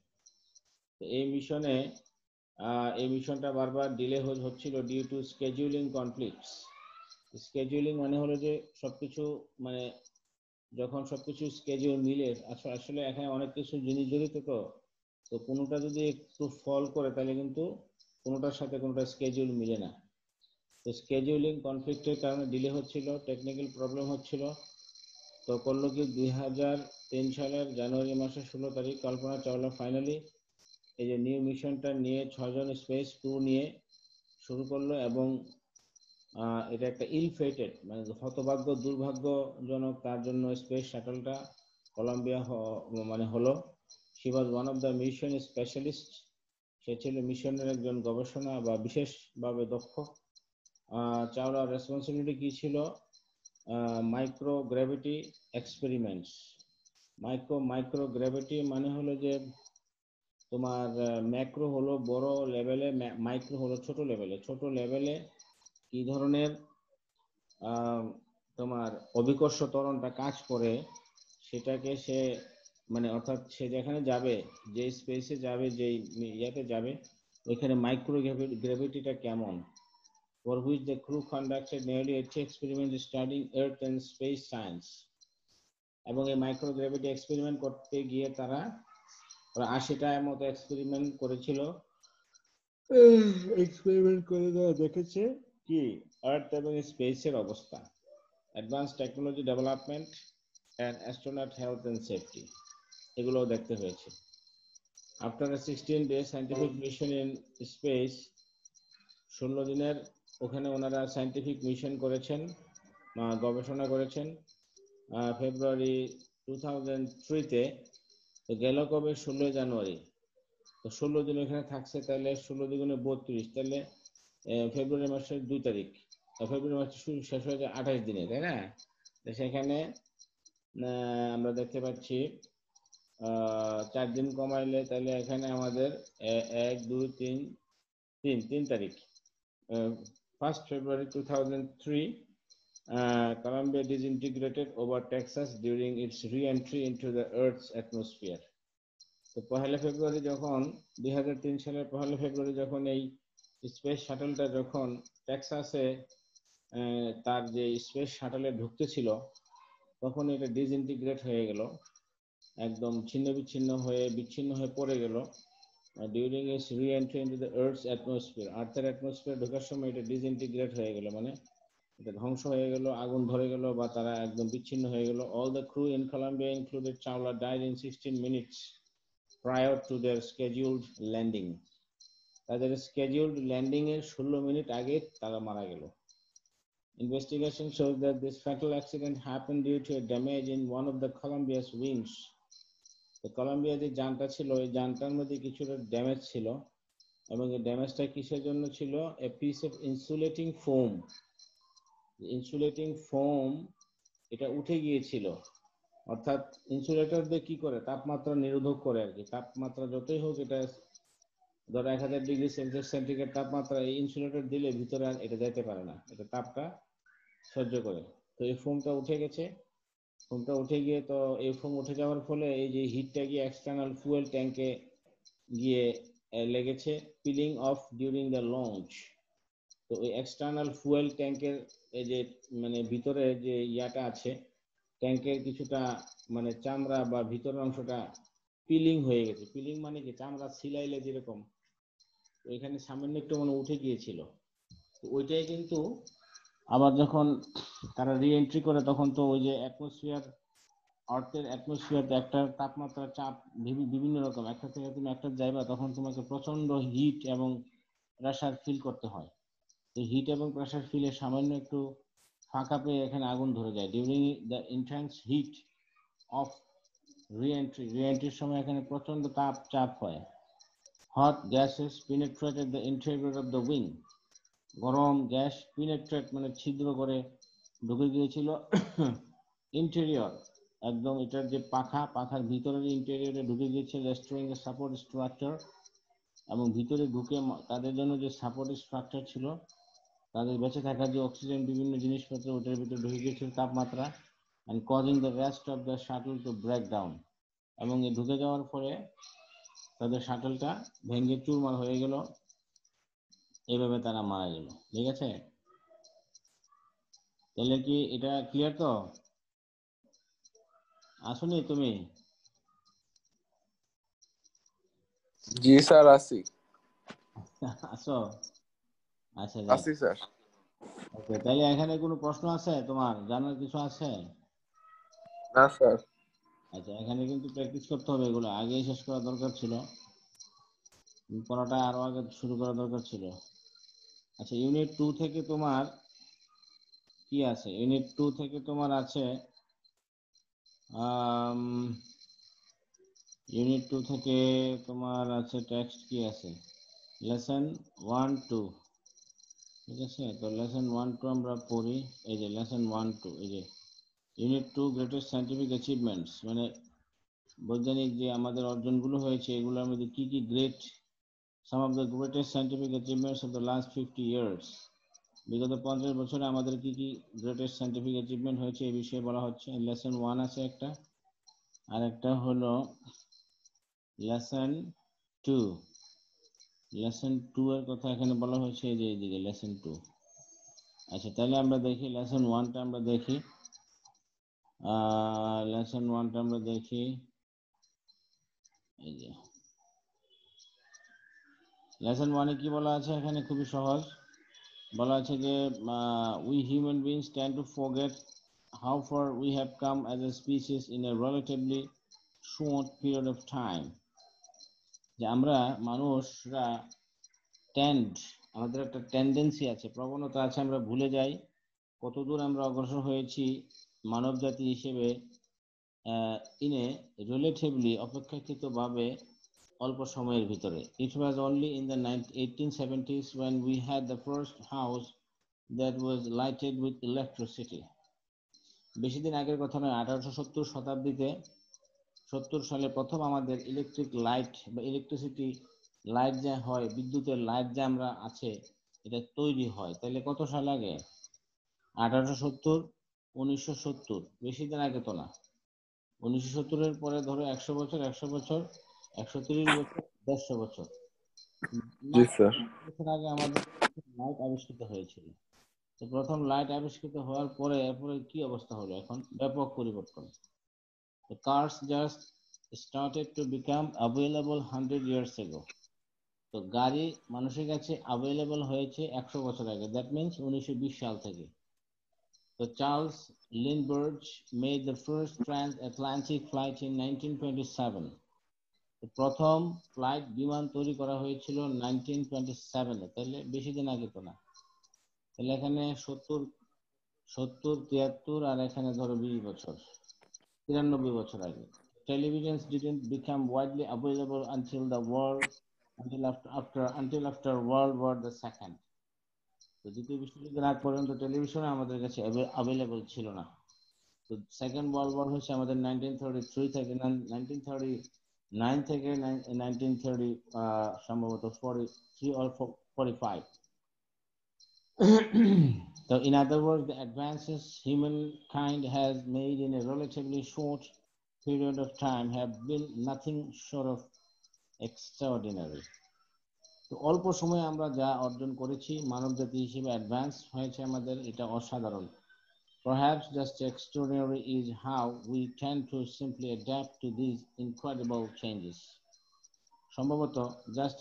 তো এই মিশনটা বারবার ডিলে হচ্ছিল due to scheduling conflicts. Scheduling মানে হলো যে সবকিছু মানে যখন সবকিছু স্কেডিউল মিলে, আসলে এখানে অনেক কিছু জিনিস জড়িত, তো কোনোটা যদি একটু ফল করে তাহলে কিন্তু কোনোটার সাথে কোনোটা স্কেডিউল মিলে না। তো স্কেডিউলিং কনফ্লিক্টের কারণে ডিলে হচ্ছিল, টেকনিক্যাল প্রবলেম হচ্ছিল। তো করলো কি 2003 সালের জানুয়ারি মাসের 16 তারিখ কল্পনা চাওলা ফাইনালি এই যে নিউ মিশনটা নিয়ে 6 জন স্পেস ক্রু নিয়ে শুরু করলো এবং এটা একটা ইল ফেটেড মানে হতভাগ্য দুর্ভাগ্যজনক তার জন্য স্পেস শাটলটা কলম্বিয়া মানে হলো। She was one of the mission specialist. সে ছিল মিশনের একজন গবেষণা বা বিশেষভাবে দক্ষ। চাওলার রেসপন্সিবিলিটি কি ছিল? Microgravity experiments. মাইক্রোগ্র্যাভিটি মানে হলো যে তোমার ম্যাক্রো হলো বড় লেভেলে, মাইক্রো হলো ছোট লেভেলে কি ধরনের তোমার অভিকর্ষ ত্বরণটা কাজ করে সেটাকে সে মানে অর্থাৎ সে যেখানে যাবে, যে স্পেসে যাবে, যে ইয়াতে যাবে, ওইখানে মাইক্রো গ্র্যাভিটিটা কেমন। For which the crew conducted nearly 80 experiments studying Earth and space science. এবং এই মাইক্রোগ্র্যাভিটি এক্সপেরিমেন্ট করতে গিয়ে তারা 80টার মতো এক্সপেরিমেন্ট করেছিল। এক্সপেরিমেন্ট করে তারা দেখেছে কি আর্থ এবং স্পেসের অবস্থা, advance technology development and astronaut health and safety, এগুলোও দেখতে হয়েছে। After 16 days scientific mission in space, 16 দিনের ওখানে ওনারা সায়েন্টিফিক মিশন করেছেন, গবেষণা করেছেন। ফেব্রুয়ারি 2003-তে তো গেল কবে? 16 জানুয়ারি। তো 16 দিন এখানে থাকছে, তাহলে 16 দ্বিগুণে 32, তাহলে ফেব্রুয়ারি মাসের 2 তারিখ, ফেব্রুয়ারি মাসের শেষ হয়ে যায় 28 দিনে, তাই না? তো সেখানে আমরা দেখতে পাচ্ছি 4 দিন কমাইলে তাহলে এখানে আমাদের 1 2 3 তারিখ 1st February 2003 Columbia disintegrated over Texas during its re-entry into the Earth's atmosphere. তো 1 ফেব্রুয়ারি যখন 2003 সালের 1 ফেব্রুয়ারি যখন এই স্পেস শাটলটা যখন টেক্সাসে তার যে স্পেস শাটলে ঢুকতে ছিল তখন এটা ডিসইন্টিগ্রেট হয়ে গেল, একদম বিচ্ছিন্ন হয়ে পড়ে গেল। During its re-entry into the earth's atmosphere, আর্থের অ্যাটমসফিয়ার ঢোকার সময় এটা ডিসইন্টিগ্রেট হয়ে গেল, মানে এটা ধ্বংস হয়ে গেল, আগুন ধরে গেল বা তারা একদম বিচ্ছিন্ন হয়ে গেল। All the crew in Columbia included Chawla died in 16 minutes prior to their scheduled landing. তাদের scheduled landing এর 16 মিনিট আগে তারা মারা গেল। Investigation shows that this fatal accident happened due to a damage in one of the Columbia's wings. তো Colombia যে যানটা ছিল ওই যানটার মধ্যে কিছুটা ড্যামেজ ছিল এবং এই ড্যামেজটা কিসের জন্য ছিল? A piece of insulating foam এটা উঠে গিয়েছিল। অর্থাৎ ইনসুলেটর দিয়ে কি করে? তাপমাত্রা নিরোধক করে আর কি। তাপমাত্রা যতই হোক, এটা ধরো 1000 ডিগ্রি সেলসিয়াস সেন্টিগ্রেড তাপমাত্রা, এই ইনসুলেটর দিলে ভিতরে আর এটা যেতে পারে না, এটা তাপটা সহ্য করে। তো এই ফোমটা উঠে গেছে, ফোমটা উঠে গিয়ে তো এই ফোম উঠে যাওয়ার ফলে এই যে হিটটা গিয়ে এক্সটার্নাল ফুয়েল ট্যাঙ্কে গিয়ে লেগেছে, peeling of during the launch. তো ওই এক্সটার্নাল ফুয়েল ট্যাঙ্কের এই যে মানে ভিতরে যে ইয়াটা আছে ট্যাঙ্কের কিছুটা মানে চামড়া বা ভিতরের অংশটা পিলিং হয়ে গেছে। পিলিং মানে কি? চামড়া ছিলাইলে যেরকম, এখানে সামান্য একটু মানে উঠে গিয়েছিল। তো ওইটাই কিন্তু আবার যখন তারা রি-এন্ট্রি করে তখন তো ওই যে আর্থের অ্যাটমসফিয়ার একটা তাপমাত্রা চাপ বিভিন্ন রকম, একটা থেকে তুমি একটা যাইবা তখন তোমাকে প্রচন্ড হিট এবং প্রেসার ফিল করতে হয়। এই হিট এবং প্রেসার ফিলে সামান্য একটু ফাঁকা পেয়ে এখানে আগুন ধরে যায়। During the intense heat of রিএন্ট্রির সময় এখানে প্রচন্ড চাপ হয়। Hot gases penetrated the interior of the wing. গরম গ্যাস পেনিট্রেট মানে ছিদ্র করে ঢুকে গিয়েছিল ইন্টেরিয়র, একদম এটার যে পাখার ভিতরের ইন্টেরিয়রে ঢুকে গিয়েছে, রেস্টোরিং এর সাপোর্ট স্ট্রাকচার, এবং ভিতরে ঢুকে তাদের জন্য যে সাপোর্ট স্ট্রাকচার ছিল, তাদের বেঁচে থাকার যে অক্সিজেন বিভিন্ন জিনিসপত্র ওটার ভিতরে ঢুকে গিয়েছিল তাপমাত্রা, and causing the rest of the shuttle to break down, এবং এই ঢুকে যাওয়ার পরে তাদের শাটলটা ভেঙে চুরমার হয়ে গেল, এইভাবে তারা মারা গেল। ঠিক আছে, তাহলে কি এটা ক্লিয়ার? তো আসুনি তুমি? জি স্যার আছি। আসো, আচ্ছা যাক, আছি স্যার। ওকে। তাহলে এখানে কোনো প্রশ্ন আছে তোমার, জানার কিছু আছে? না স্যার। আচ্ছা, এখানে কিন্তু প্র্যাকটিস করতে হবে, এগুলো আগেই শেষ করা দরকার ছিল, পড়াটা আরো আগে শুরু করা দরকার ছিল। আচ্ছা, ইউনিট 2 থেকে তোমার কি আছে? ইউনিট 2 থেকে তোমার আছে ইউনিট 2 থেকে তোমার আছে টেক্সট কি আছে, লেসন 1 2। ঠিক আছে, তো লেসন 1 2 আমরা পড়ি। এই যে লেসন 1 2, এই যে ইউনিট 2 গ্রেটেস্ট সায়েন্টিফিক অ্যাচিভমেন্টস, মানে বৈজ্ঞানিক যে আমাদের অর্জনগুলো হয়েছে এগুলোর মধ্যে কি কি great, some of the greatest scientific achievements of the last 50 years. বিগত 50 বছরে আমাদের কি কি গ্রেটেস্ট সায়েন্টিফিক অ্যাচিভমেন্ট হয়েছে এই বিষয়ে বলা হচ্ছে। লেসন 1 আছে একটা, আর একটা হলো লেসন 2। লেসন 2 এর কথা এখানে বলা হয়েছে, এই যে এইদিকে লেসন 2। আচ্ছা, তাহলে আমরা দেখি লেসন 1টা আমরা দেখি। লেসন 1টা আমরা দেখি। এই যে লেসন 1 এ কি বলা আছে এখানে, খুবই সহজ বলা আছে যে we human beings tend to forget how far we have come as a species in a relatively short period of time। যে আমরা মানুষরা আমাদের একটা টেন্ডেন্সি আছে, প্রবণতা আছে, আমরা ভুলে যাই কতদূর আমরা অগ্রসর হয়েছি মানব জাতি হিসেবে ইন এ রিলেটিভলি অপেক্ষাকৃতভাবে অল্প সময়ের ভিতরে। It was only in the 1870s when we had the first house that was lighted with electricity। বেশি দিন আগের কথা নয়, 1870 শতাব্দীতে 70 সালে প্রথম আমাদের ইলেকট্রিক লাইট বা ইলেকট্রিসিটি লাইট যা হয়, বিদ্যুতের লাইট যা আমরা আছে, এটা তৈরি হয়। তাহলে কত সাল আগে? 1870, 1970, বেশি দিন আগে তো না। 1970-এর পরে ধরো 100 বছর, 100 বছর, 130 বছর, 150 বছর, জি মাত্র স্যার। 50 বছর আগে আমাদের লাইট আবিষ্কৃত হয়েছিল। তো প্রথম লাইট আবিষ্কৃত হওয়ার পরে এরপরে কি অবস্থা হলো, এখন ব্যাপক পরিবর্তন। The cars just started to become available 100 years ago। তো গাড়ি মানুষের কাছে অ্যাভেলেবল হয়েছে 100 বছর আগে, দ্যাট মিনস 1920 সাল থেকে। তো Charles লিন্ডবার্গ made the first transatlantic flight in 1927। প্রথম ফ্লাইট বিমান তৈরি করা হয়েছিল 1927-এ, তাহলে বেশি দিন আগে তো না। তাহলে এখানে 70 73 আর এখানে ধরো 20 বছর, 93 বছর আগে। Televisions didn't become widely available until after World War II। তো দ্বিতীয় বিশ্বযুদ্ধের আগ পর্যন্ত টেলিভিশন আমাদের কাছে অ্যাভেলেবল ছিল না। তো সেকেন্ড ওয়ার্ল্ড ওয়ার হচ্ছে আমাদের 1933 থেকে 1939 থেকে 1930 সম্ভবত 43 or 45। So in other words, the advances humankind has made in a relatively short period of time have been nothing short of extraordinary। তো অল্প সময়ে আমরা যা অর্জন করেছি মানব জাতি হিসেবে অ্যাডভান্স হয়েছে আমাদের, এটা অসাধারণ। Perhaps just extraordinary is how we tend to simply adapt to these incredible changes। সম্ভবত just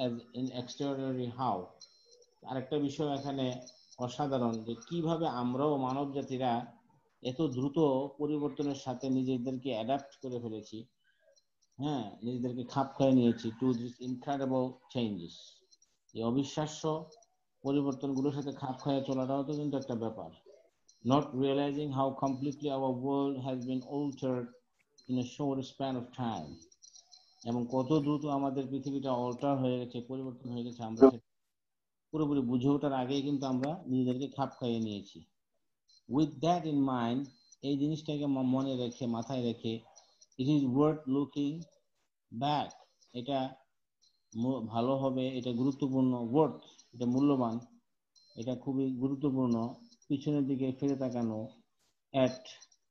as in extraordinary how, আরেকটা বিষয় এখানে অসাধারণ, যে কিভাবে আমরাও মানব জাতিরা এত দ্রুত পরিবর্তনের সাথে নিজেদেরকে অ্যাডাপ্ট করে ফেলেছি, হ্যাঁ, নিজেদেরকে খাপ খাইয়ে নিয়েছি টু দিস ইনক্রেডিবল চেঞ্জেস। এই অবিশ্বাস্য পরিবর্তনগুলোর সাথে খাপ খাইয়ে চলাটাও তো কিন্তু একটা ব্যাপার। not realizing how completely our world has been altered in a short span of time. এবং কত দ্রুত আমাদের পৃথিবীটা অল্টার হয়ে গেছে, পরিবর্তন হয়ে গেছে, আমরা সেটা পুরোপুরি বুঝে ওঠার আগেই কিন্তু আমরা নিজেদেরকে খাপ খাইয়ে নিয়েছি। উইথ দ্যাট ইন মাইন্ড, এই জিনিসটাকে মনে রেখে, মাথায় রেখে, it is worth looking back, এটা ভালো হবে, এটা গুরুত্বপূর্ণ, ওয়ার্থ এটা মূল্যবান, এটা খুবই গুরুত্বপূর্ণ পিছনের দিকে ফিরে তাকানো, at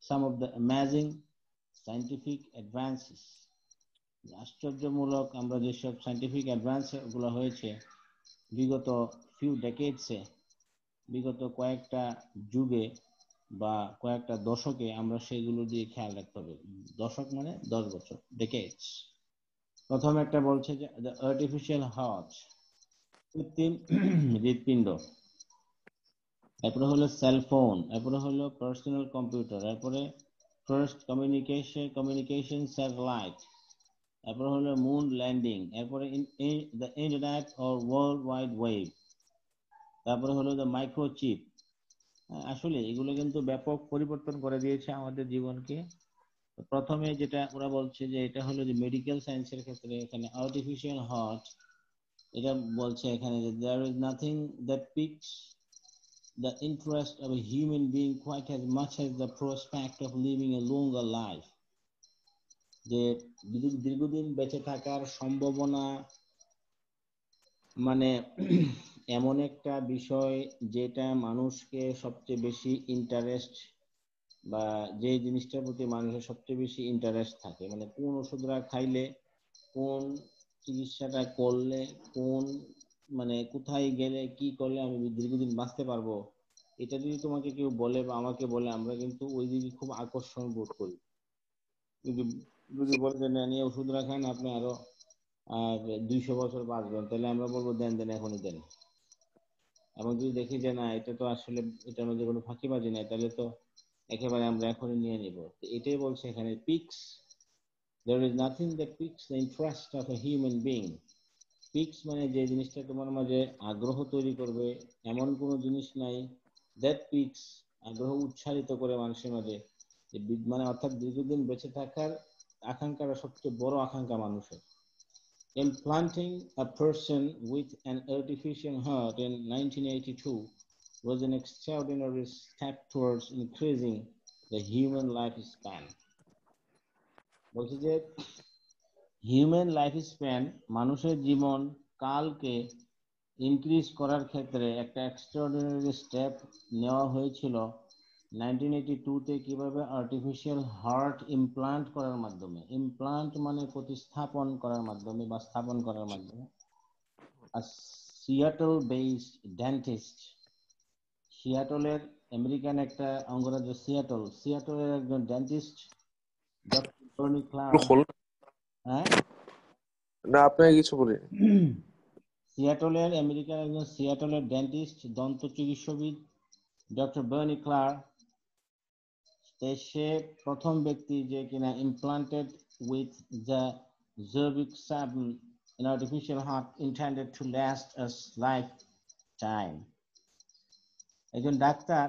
some of the amazing scientific advances, আশ্চর্যমূলক আমরা যেসব সায়েন্টিফিক অ্যাডভান্স গুলো হয়েছে বিগত ফিউ ডেকেডসে, বিগত কয়েকটা যুগে বা কয়েকটা দশকে, আমরা সেগুলো দিয়ে খেয়াল রাখতে হবে। দশক মানে 10 বছর, ডেকেডস। প্রথম একটা বলছে যে দ্য আর্টিফিশিয়াল হার্ট, কৃত্রিম হৃৎপিণ্ড, এরপরে হলো সেলফোন, এরপরে হলো পার্সোনাল কম্পিউটার, এরপরে ফার্স্ট কমিউনিকেশন স্যাটেলাইট, এরপরে হলো মুন ল্যান্ডিং, এরপরে the internet or world wide web, তারপরে হলো দ্য মাইক্রোচিপ। আসলে এগুলো কিন্তু ব্যাপক পরিবর্তন করে দিয়েছে আমাদের জীবনকে। প্রথমে যেটা ওরা বলছে যে এটা হলো যে মেডিকেল সায়েন্সের ক্ষেত্রে, এখানে আর্টিফিশিয়াল হার্ট, এটা বলছে এখানে যে there is nothing that piques the interest of a human being quite as much as the prospect of living a longer life, যে দীর্ঘদিন বেঁচে থাকার সম্ভাবনা মানে এমন একটা বিষয় যেটা মানুষকে সবচেয়ে বেশি ইন্টারেস্ট, বা যে জিনিসটার প্রতি মানুষের সবচেয়ে বেশি ইন্টারেস্ট থাকে, মানে কোন ওষুধটা খাইলে, কোন চিকিৎসাটা করলে, কোন মানে কোথায় গেলে কি করলে আমি দীর্ঘদিন বাঁচতে পারবো, এটা যদি তোমাকে কেউ বলে বা আমাকে বলে, আমরা কিন্তু ওই দিকে খুব আকর্ষণ বোধ করি। যদি বলে যে না, নিয়ে ওষুধ রাখেন আপনি আরো 200 বছর বাঁচবেন, তাহলে আমরা বলবো দেন দেন, এখনই দেন। এবং যদি দেখি যে না, এটা তো আসলে এটার মধ্যে কোনো ফাঁকিবাজি নাই, তাহলে তো একেবারে আমরা এখনই নিয়ে নিব। এটাই বলছে এখানে, pix, there is nothing that piques the interest of a human being. Pix মানে যে জিনিসটা তোমার মাঝে আগ্রহ তৈরি করবে, এমন কোনো জিনিস নাই, দ্যাট পিক্স, আগ্রহ উৎসাহিত করে মানুষের মাঝে, মানে অর্থাৎ দীর্ঘদিন বেঁচে থাকার আকাঙ্ক্ষাটা সবচেয়ে বড় আকাঙ্ক্ষা মানুষের। Implanting a person with an artificial heart in 1982 was an extraordinary step towards increasing the human lifespan. বলছে যে হিউম্যান লাইফ স্প্যান, মানুষের জীবন কালকে ইনক্রিজ করার ক্ষেত্রে একটা এক্সট্রাঅর্ডিনারি স্টেপ নেওয়া হয়েছিল 1982-তে। কিভাবে? আর্টিফিশিয়াল হার্ট ইমপ্লান্ট করার মাধ্যমে। ইমপ্লান্ট মানে প্রতিস্থাপন করার মাধ্যমে বা স্থাপন করার মাধ্যমে। আর সিয়াটল বেসড ডেন্টিস্ট, সিয়াটলের আমেরিকান একটা অঙ্গরাজ্য সিয়াটলের একজন ডেন্টিস্ট ডক্টর টনি ক্লার্ক। হ্যাঁ না, আপনাকে কিছু বলি। সিয়াটলের আমেরিকার একজন সিয়াটলের ডেন্টিস্ট, দন্ত চিকিৎসকবিদ ডক্টর বার্নি ক্লার্ক, সে প্রথম ব্যক্তি যে কিনা implanted with the Jarvik seven an artificial heart intended to last a lifetime. একজন ডাক্তার,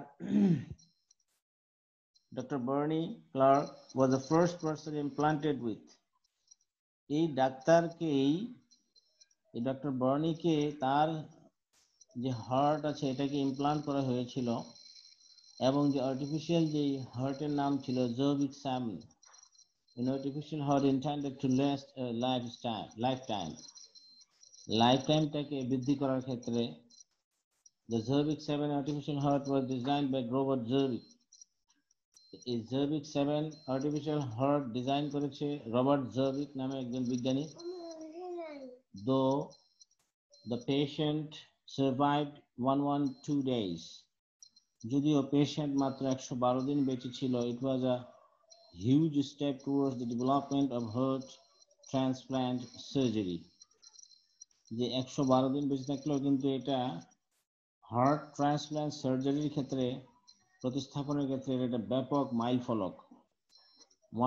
doctor Barney Clark was the first person implanted with. এই ডাক্তারকেই, এই ডক্টর বার্নিকে তার যে হার্ট আছে এটাকে ইমপ্লান্ট করা হয়েছিল, এবং যে আর্টিফিশিয়াল যে হার্টের নাম ছিল জের্ভিক seven, an artificial heart intended to last a lifetime. লাইফটাইমটাকে বৃদ্ধি করার ক্ষেত্রে the Zervik 7 artificial heart was designed by Robert Zervik. এই Zervik 7 artificial heart ডিজাইন করেছে রবার্ট জার্ভিক নামে একজন বিজ্ঞানী। Though the patient survived 112 days, যদিও পেশেন্ট মাত্র 112 দিন বেঁচে ছিল, it was a huge step towards the development of heart transplant surgery. যে 112 দিন বেঁচে থাকলেও কিন্তু এটা হার্ট ট্রান্সপ্লান্ট সার্জারির ক্ষেত্রে, প্রতিস্থাপনের ক্ষেত্রে এটা ব্যাপক মাইল ফলক।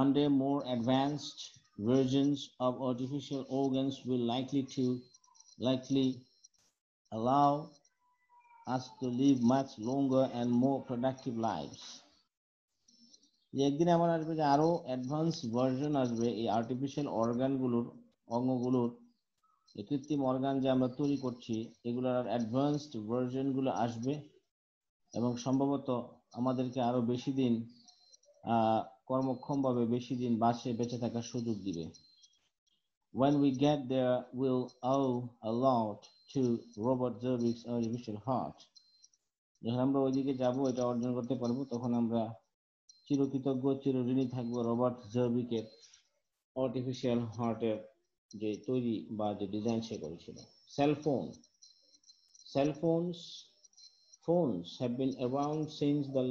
One day more advanced versions of artificial organs will likely allow us to live much longer and more productive lives. একদিন এমন আসবে যে আরো অ্যাডভান্স ভার্সন আসবে এই আর্টিফিশিয়াল অঙ্গগুলোর কৃত্রিম অর্গান যে আমরা তৈরি করছি এগুলোর অ্যাডভান্সড ভার্সন গুলো আসবে এবং সম্ভবত আমাদেরকে আরো বেশি দিন কর্মক্ষমভাবে বেশি দিন বেঁচে থাকার সুযোগ দিবে। When we get there, we'll owe a lot to Robert Zervik's artificial heart. যখন আমরা ওইদিকে যাব এটা অর্জন করতে পারবো তখন আমরা চিরকৃতজ্ঞ চিরঋণী থাকবো রবার্ট জার্ভিকের আর্টিফিশিয়াল হার্টের যে তৈরি বা যে ডিজাইন সে করেছিল। Cell phones have been around since the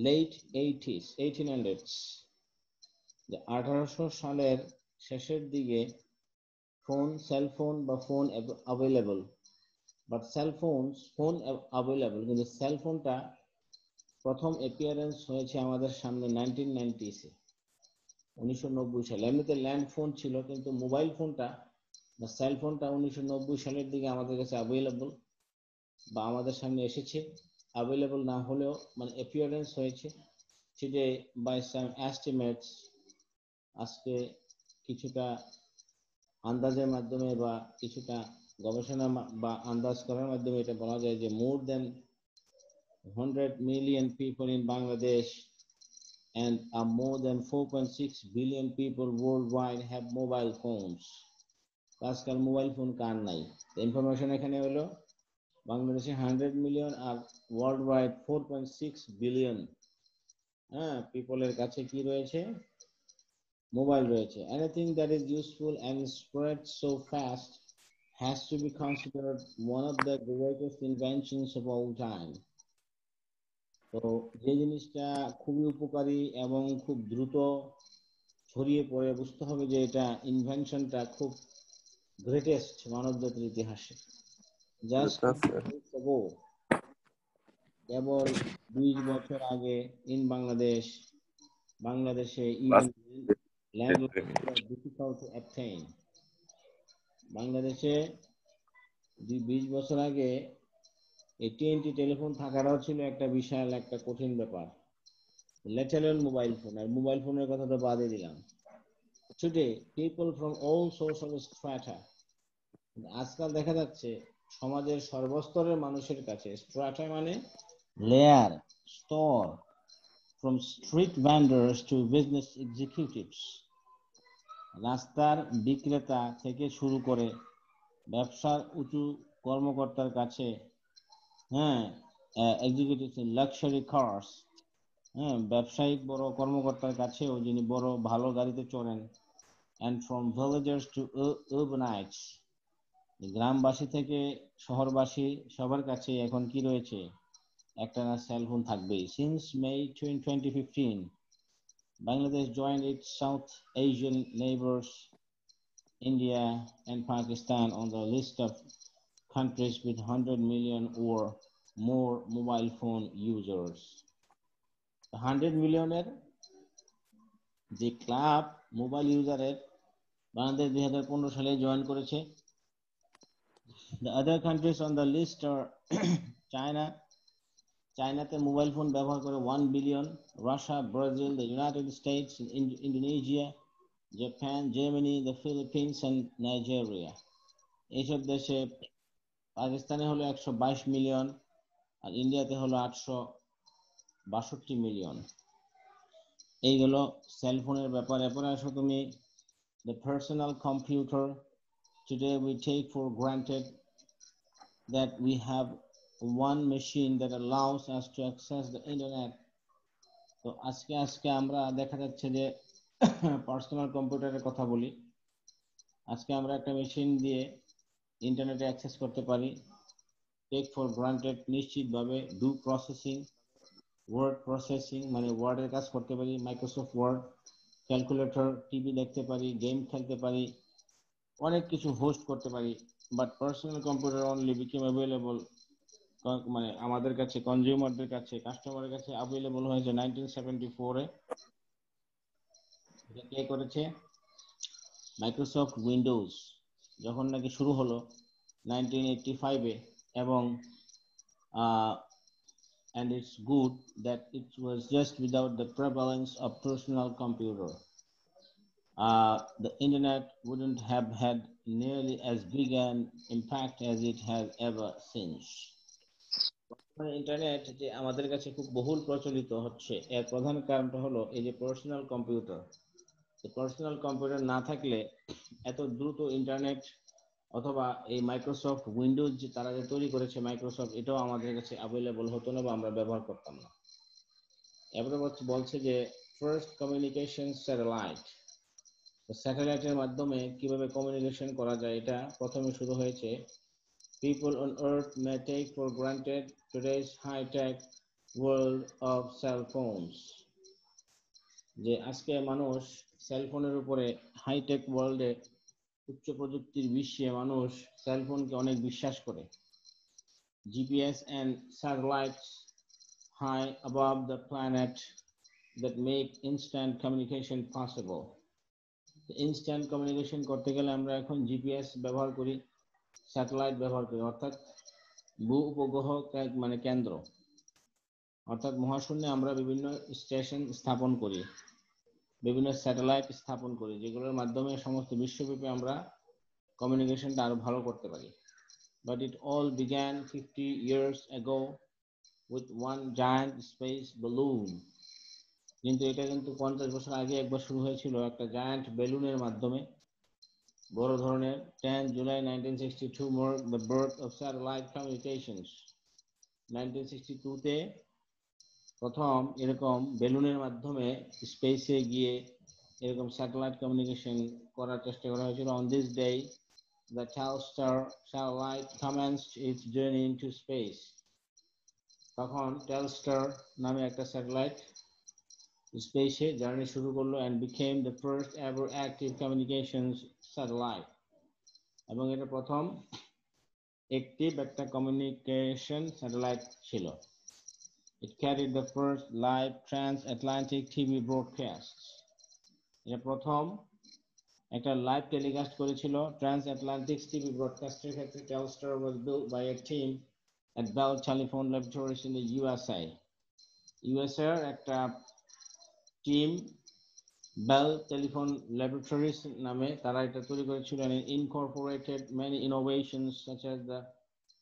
late 1800s. The 1800 সালের শেষের দিকে cell phone available, but phone available, কিন্তু সেল ফোনটা প্রথম অ্যাপিয়ারেন্স হয়েছে আমাদের সামনে 1990s-এ, 1990 সালে। এমনিতে ল্যান্ড ফোন ছিল, কিন্তু মোবাইল ফোনটা বা সেল ফোনটা 1990 সালের দিকে আমাদের কাছে অ্যাভেলেবল বা আমাদের সামনে এসেছে। অ্যাভেলেবল না হলেও মানে অ্যাপিয়ারেন্স হয়েছে। টুডে বাই সাম এস্টিমেটস, আজকে কিছুটা আন্দাজের মাধ্যমে বা কিছুটা গবেষণা বা আন্দাজ করার মাধ্যমে এটা বলা যায় যে মোর দেন 100 million people in Bangladesh and more than 4.6 billion people worldwide have mobile phones. আজকাল মোবাইল ফোন কার নাই? ইনফরমেশন এখানে হলো বাংলাদেশে 100 মিলিয়ন আর ওয়ার্ল্ড ওয়াইড 4.6 বিলিয়ন পিপলের কাছে কি রয়েছে? মোবাইল রয়েছে। Anything that is useful and spreads so fast has to be considered one of the greatest inventions of all time. তো যে জিনিসটা খুবই উপকারী এবং খুব দ্রুত ছড়িয়ে পড়ে, বুঝতে হবে যে এটা ইনভেনশনটা খুব গ্রেটেস্ট মানব জাতির ইতিহাসে। জাস্ট কেবল 20 বছর আগে ইন বাংলাদেশে even land difficult to obtain. বাংলাদেশে 20 বছর আগে AT&T টেলিফোন থাকাটাও ছিল একটা বিশাল একটা কঠিন ব্যাপার, লেট অ্যালোন মোবাইল ফোন। আর মোবাইল ফোনের কথা তো বাদই দিলাম। Today people from all social strata, আজকাল দেখা যাচ্ছে সমাজের সর্বস্তরের মানুষের কাছে, স্ট্রাটা মানে লেয়ার, স্তর, from street vendors to business executives, রাস্তার বিক্রেতা থেকে শুরু করে ব্যবসার উঁচু কর্মকর্তার কাছে, এক্সিকিউটিভ লাক্সারি কার্স, ব্যবসায়িক বড় কর্মকর্তার কাছেও যিনি বড় ভালো গাড়িতে চড়েন, and from villagers to urbanites, গ্রামবাসী থেকে শহরবাসী সবার কাছে এখন কি রয়েছে? একটা না সেল ফোন থাকবেই। Since May 2015, Bangladesh joined its South Asian neighbors India and Pakistan on the list of countries with 100 million or more mobile phone users. 100 মিলিয়নের যে ক্লাব মোবাইল ইউজারের বাংলাদেশ 2015 সালে জয়েন করেছে। The other countries on the list are চায়নাতে mobile phone ব্যবহার করে 1 billion, Russia, Brazil, the United States, Indonesia, Japan, Germany, the Philippines and Nigeria. এইসব দেশে পাকিস্তানে হলো 122 মিলিয়ন আর ইন্ডিয়াতে হলো 862 মিলিয়ন। এইগুলো সেলফোনের ব্যাপার। এরপরে আসো তুমি the personal computer. Today we take for granted that we have one machine that allows us to access the internet. তো আজকে আমরা দেখা যাচ্ছে যে পার্সোনাল কম্পিউটারের কথা বলি। আজকে আমরা একটা মেশিন দিয়ে ইন্টারনেটে অ্যাক্সেস করতে পারি। টেক ফর গ্রান্টেড, নিশ্চিতভাবে ডু প্রসেসিং, ওয়ার্ড প্রসেসিং মানে ওয়ার্ডের কাজ করতে পারি, মাইক্রোসফট ওয়ার্ড, ক্যালকুলেটর, টিভি দেখতে পারি, গেম খেলতে পারি, অনেক কিছু হোস্ট করতে পারি। But personal computer only became available, মানে আমাদের কাছে কনজিউমারদের কাছে, কাস্টমারের কাছে অ্যাভেলেবল হয়েছে 1974-এ। এটা কে করেছে? মাইক্রোসফট উইন্ডোজ যখন নাকি শুরু হলো 1985-এ, এবং and it's good that it was just without the prevalence of personal computer. The internet wouldn't have had nearly as big an impact as it has ever since. Internet যে আমাদের কাছে খুব বহুল প্রচলিত হচ্ছে এর প্রধান কারণটা হলো এই যে পার্সোনাল কম্পিউটার। পার্সোনাল কম্পিউটার না থাকলে এত দ্রুত ইন্টারনেট অথবা এই মাইক্রোসফট উইন্ডোজ যে তারা যে তৈরি করেছে মাইক্রোসফট, এটাও আমাদের কাছে অ্যাভেলেবল হতো না বা আমরা ব্যবহার করতাম না। এবারে বলছে যে ফার্স্ট কমিউনিকেশন স্যাটেলাইট, স্যাটেলাইটের মাধ্যমে কিভাবে কমিউনিকেশন করা যায় এটা প্রথমে শুরু হয়েছে। People on earth may take for granted today's high-tech world of cell phones. যে আজকে মানুষ সেলফোনের উপরে হাইটেক ওয়ার্ল্ডে উচ্চ প্রযুক্তির বিশ্বে মানুষ সেলফোনকে অনেক বিশ্বাস করে। GPS and satellites high above the planet that make instant communication possible. Instant communication করতে গেলে আমরা এখন জিপিএস ব্যবহার করি, স্যাটেলাইট ব্যবহার করি, অর্থাৎ ভূ উপগ্রহ মানে কেন্দ্র, অর্থাৎ মহাশূন্যে আমরা বিভিন্ন স্টেশন স্থাপন করি, বিভিন্ন স্যাটেলাইট স্থাপন করি, যেগুলোর মাধ্যমে সমস্ত বিশ্বব্যাপী আমরা কমিউনিকেশনটা আরো ভালো করতে পারি। But it all began 50 years ago with one giant space balloon. কিন্তু এটা কিন্তু 50 বছর আগে একবার শুরু হয়েছিল একটা জায়ান্ট বেলুনের মাধ্যমে, বড় ধরনের। 10 July 1962 marked the birth of satellite communications. 1962 তে প্রথম এরকম বেলুনের মাধ্যমে স্পেসে গিয়ে এরকম স্যাটেলাইট কমিউনিকেশন করার চেষ্টা করা হয়েছিল। On this day, the Telstar satellite commenced its journey into space. তখন টেলস্টার নামে একটা স্যাটেলাইট স্পেসে জার্নি শুরু করলো and became the first ever active communications satellite. এবং এটা প্রথম অ্যাক্টিভ একটা কমিউনিকেশন স্যাটেলাইট ছিল। It carried the first live transatlantic TV broadcasts. এটা প্রথম একটা লাইভ টেলিকাস্ট করেছিল ট্রান্সঅ্যাটলান্টিক টিভি ব্রডকাস্টের ক্ষেত্রে। Telstar was built by a team at Bell Telephone Laboratories in the USA. USA এর একটা টিম বেল টেলিফোন ল্যাবরেটরিজ নামে তারা এটা তৈরি করেছিল and incorporated many innovations such as the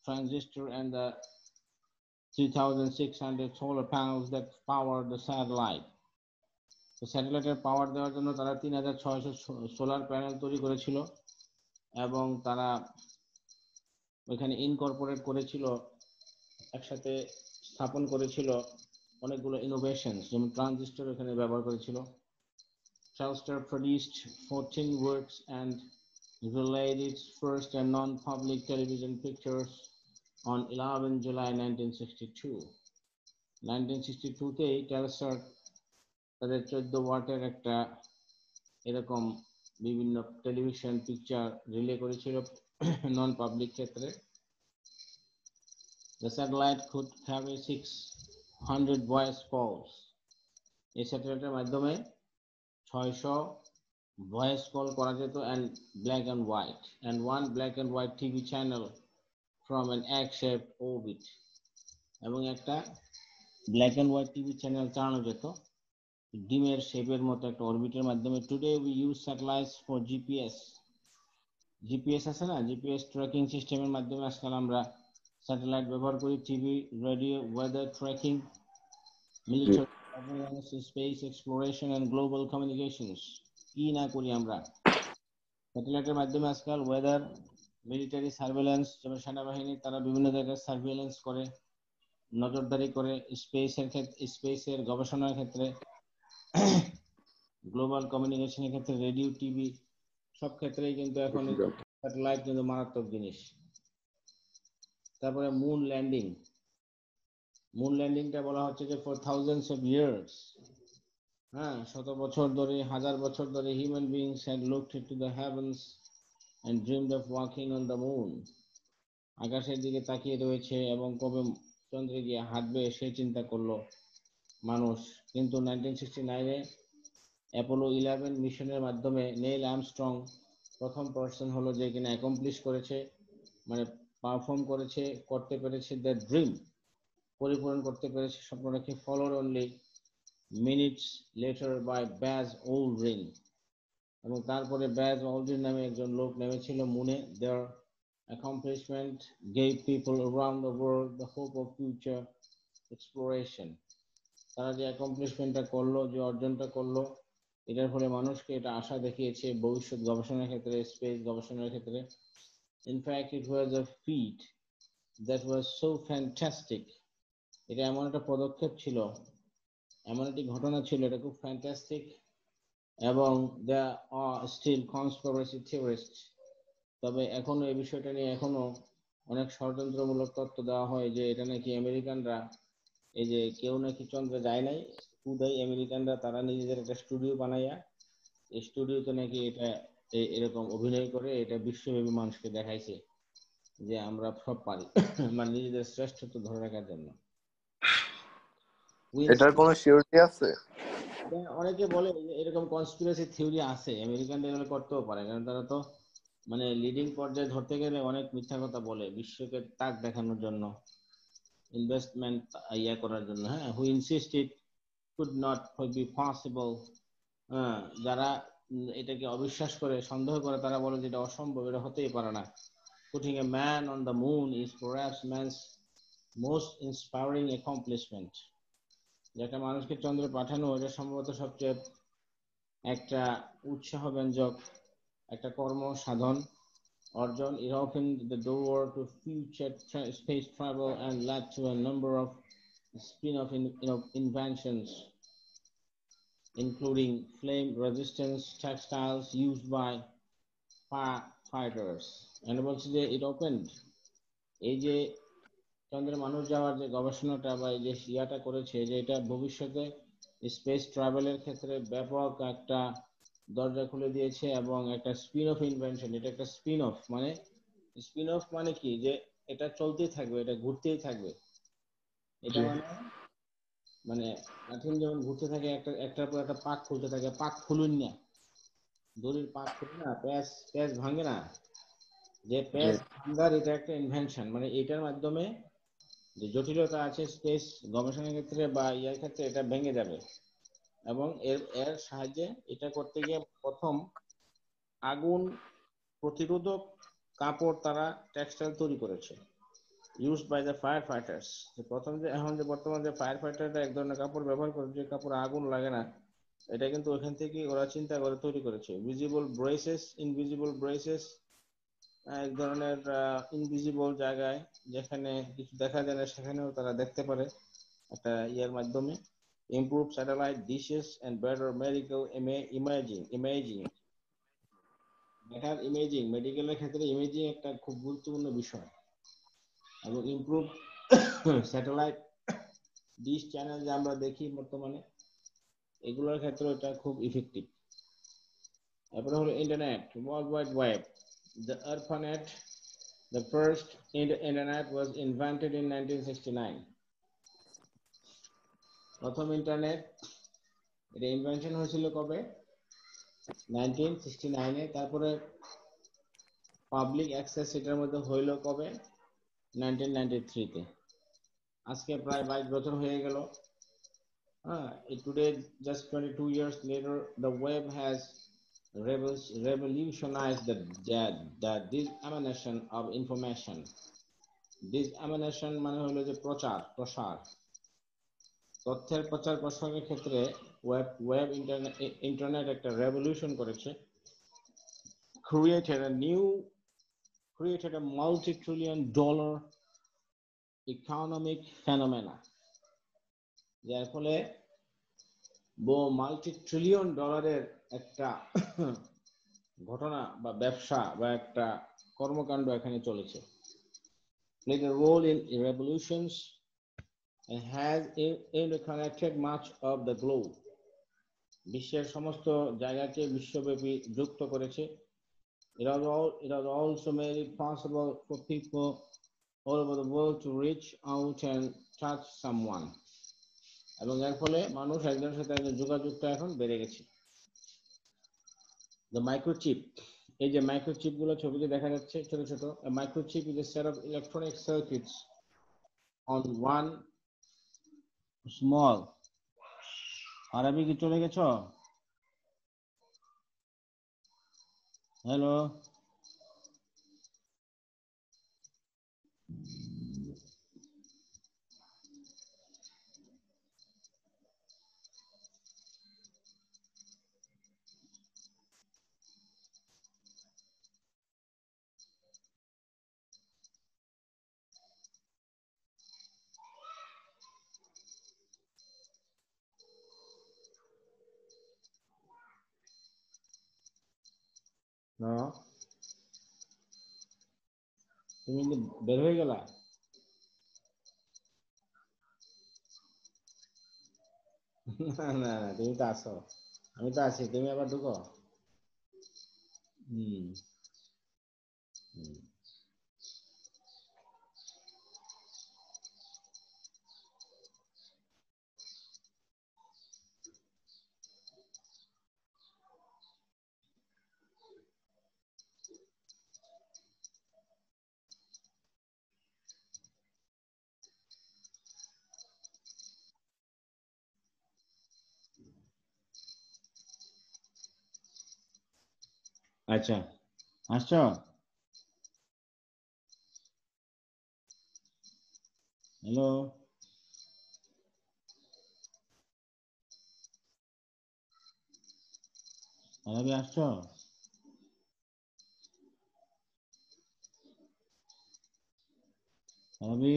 transistor and the 3600 solar panels that power the satellite. তো স্যাটেলাইটের পাওয়ার দেওয়ার জন্য তারা 3600 সোলার প্যানেল তৈরি করেছিল এবং তারা ওইখানে ইনকর্পোরেট করেছিল, একসাথে স্থাপন করেছিল অনেকগুলো ইনোভেশন, যেমন ট্রানজিস্টর এখানে ব্যবহার করেছিল। Telstar produced 14 works and relayed its first and non-public television pictures on 11 July 1962. 1962 তে Telstar তাদের 14 ওয়াটের একটা এরকম বিভিন্ন টেলিভিশন পিকচার রিলে করেছিল নন পাবলিক ক্ষেত্রে। The satellite could carry 600 voice calls. এই স্যাটেলাইটের মাধ্যমে 600 ভয়েস কল করা যেত and black and white, and one black and white TV channel from an egg-shaped orbit. এবং একটা black and white TV channel চালানো যেত ডিমের শেপের মতো একটা অরবিটের মাধ্যমে। Today we use satellites for GPS. GPS আছে না, জিপিএস ট্র্যাকিং সিস্টেমের মাধ্যমে আজকাল আমরা স্যাটেলাইট ব্যবহার করি। TV, radio, weather tracking, military surveillance, space exploration and global communications. কি না করি আমরা স্যাটেলাইটের মাধ্যমে আজকাল। ওয়েদার, মিলিটারি সার্ভেইলেন্স, যেমন সেনাবাহিনী তারা বিভিন্ন জায়গায় সার্ভেইলেন্স করে, নজরদারি করে। স্পেসের ক্ষেত্রে, স্পেসের গবেষণার ক্ষেত্রে, গ্লোবাল কমিউনিকেশনের ক্ষেত্রে, রেডিও, টিভি সব ক্ষেত্রেই কিন্তু এখন স্যাটেলাইট কিন্তু মারাত্মক জিনিস। তারপরে মুন ল্যান্ডিং। মুন ল্যান্ডিংটা বলা হচ্ছে যে ফর থাউজেন্ডস অফ ইয়ার্স, হ্যাঁ, শত বছর ধরে, হাজার বছর ধরে human beings had looked into the heavens and dreamed of walking on the moon. আকাশের দিকে তাকিয়ে রয়েছে এবং কবে চন্দ্রে গিয়ে হাঁটবে সেই চিন্তা করলো মানুষ। কিন্তু 1969-এ অ্যাপোলো 11 মিশনের মাধ্যমে নেইল আর্মস্ট্রং প্রথম পার্সন হলো যে কিনা অ্যাকমপ্লিশ করেছে, মানে পারফর্ম করেছে, করতে পেরেছে দ্য ড্রিম। পরিপূরণ করতে পেরেছে স্বপ্নটাকে, followed only minutes later by Buzz Aldrin। এবং তারপরে ব্যাজ অলড্রিন নামে একজন লোক নেমেছিল মুনে। Their accomplishment gave people around the world the hope of future exploration। তারা যে অ্যাকমপ্লিশমেন্টটা করলো, যে অর্জনটা করলো, এটার ফলে মানুষকে এটা আশা দেখিয়েছে ভবিষ্যৎ গবেষণার ক্ষেত্রে, স্পেস গবেষণার ক্ষেত্রে। In fact, it was a feat that was so fantastic। এটা এমন একটা পদক্ষেপ ছিল, এমন একটি ঘটনা ছিল, এটা খুব ফ্যান্টাস্টিক। এবং there are still conspiracy theorists। তবে এখনো এই বিষয়টা নিয়ে এখনো অনেক ষড়যন্ত্রমূলক তথ্য দেওয়া হয় যে এটা নাকি আমেরিকানরা, এই যে কেউ নাকি চন্দ্রে যায় নাই, খুদাই আমেরিকানরা তারা নিজেদের একটা স্টুডিও বানাইয়া এই স্টুডিওতে নাকি এটা এরকম অভিনয় করে এটা বিশ্বব্যাপী মানুষকে দেখাইছে যে আমরা সব পারি, মানে নিজেদের শ্রেষ্ঠত্ব ধরে রাখার জন্য। এটার কোনো সিউরিটি আছে? অনেকে বলে এরকম কনস্পিরেসি থিওরি আছে, আমেরিকানরা এগুলো করতেও পারে, কারণ তারা তো মানে লিডিং পর্যায়ে ধরতে গেলে অনেক মিথ্যা কথা বলে বিশ্বকে তাক দেখানোর জন্য, ইনভেস্টমেন্ট ইয়া করার জন্য। হ্যাঁ, who insist it could not be possible. হ্যাঁ, যারা এটাকে অবিশ্বাস করে, সন্দেহ করে, তারা বলে যে এটা অসম্ভব, এটা হতেই পারে না। Putting a man on the moon is perhaps man's most inspiring accomplishment। যেটা মানুষকে চন্দ্রে পাঠানো, এটা সম্ভবত সবচেয়ে একটা উৎসাহব্যঞ্জক একটা কর্ম সাধন অর্জন। It opened the door to future space travel and led to a number of spin-off inventions, including flame-resistant textiles used by firefighters। And বলছে যে it opened, এই যে চন্দ্রে মানুষ যাওয়ার যে গবেষণাটা বা এই যে ইয়াটা করেছে, যে এটা ভবিষ্যতে স্পেস ট্রাভেলের ক্ষেত্রে ব্যাপক একটা দরজা খুলে দিয়েছে এবং একটা স্পিন অফ ইনভেনশন। এটা একটা স্পিন অফ, মানে স্পিন অফ মানে কি, যে এটা চলতেই থাকবে, এটা ঘুরতেই থাকবে। এটা মানে কাঠিন যেমন ঘুরতে থাকে, একটার পর একটা পাক খুলতে থাকে, পাক খুলুন না, দড়ির পাক খুলে না, প্যাচ প্যাচ ভাঙে না, যে প্যাচ ভাঙার এটা একটা ইনভেনশন। মানে এটার মাধ্যমে যে জটিলতা আছে স্পেস গবেষণার ক্ষেত্রে বা ইয়ার ক্ষেত্রে, এটা ভেঙে যাবে। এবং এর সাহায্যে এটা করতে গিয়ে প্রথম আগুন প্রতিরোধক কাপড় তারা টেক্সটাইল তৈরি করেছে, used by the fire fighters. প্রথম যে এখন যে বর্তমানে যে ফায়ার ফাইটাররা এক ধরনের কাপড় ব্যবহার করে, যে কাপড়ে আগুন লাগে না, এটা কিন্তু ওখান থেকে ওরা চিন্তা করে তৈরি করেছে। ভিজিবল ব্রেসেস, ইনভিজিবল ব্রেসেস, এক ধরনের ইনভিজিবল জায়গায় যেখানে কিছু দেখা যায় না সেখানেও তারা দেখতে পারে একটা ইয়ার মাধ্যমে। Improve satellite dishes and better medical imaging. Better imaging, মেডিকেলের ক্ষেত্রে ইমেজিং একটা খুব গুরুত্বপূর্ণ বিষয়। এবং ইমপ্রুভ স্যাটেলাইট ডিশ চ্যানেল যে আমরা দেখি বর্তমানে, এগুলোর ক্ষেত্রে এটা খুব ইফেক্টিভ। তারপরে হলো internet, world wide web, the ARPANET. The first internet was invented in 1969। প্রথম ইন্টারনেট, এটা ইনভেনশন হয়েছিল কবে? 1969-এ। তারপরে পাবলিক অ্যাক্সেস এটার মধ্যে হইল কবে? 1993-তে। আজকে প্রায় 22 বছর হয়ে গেল। Today, just 22 years later, the web has revolutionized the dissemination of information। Dissemination মানে হলো যে প্রসার, তথ্যের প্রচার প্রসারের ক্ষেত্রে ওয়েব ইন্টারনেট একটা রেভলিউশন করেছে। created a multi-trillion dollar economic phenomena। যার ফলে মাল্টি-ট্রিলিয়ন ডলারের একটা ঘটনা বা ব্যবসা বা একটা কর্মকাণ্ড এখানে চলেছে। played a role in revolutions and has interconnected much of the globe। বিশ্বের সমস্ত জায়গাকে বিশ্বব্যাপী যুক্ত করেছে। It has also made it possible for people all over the world to reach out and touch someone। এবং এর ফলে মানুষ একজনের সাথে একজন যোগাযোগটা এখন বেড়ে গেছে। The microchip, এই যে মাইক্রোচিপ গুলো ছবিতে দেখা যাচ্ছে ছোট ছোট, a microchip is a set of electronic circuits on one small আরবি কি চলে গেছো? হ্যালো না, তুমি কি বের হয়ে গেলা? না না না, তুমি তো আসো, আমি তো আছি, তুমি আবার ঢুকো। হুম হুম। আচ্ছা, আসছো? হ্যালো, আরবি আসছো? আরবি,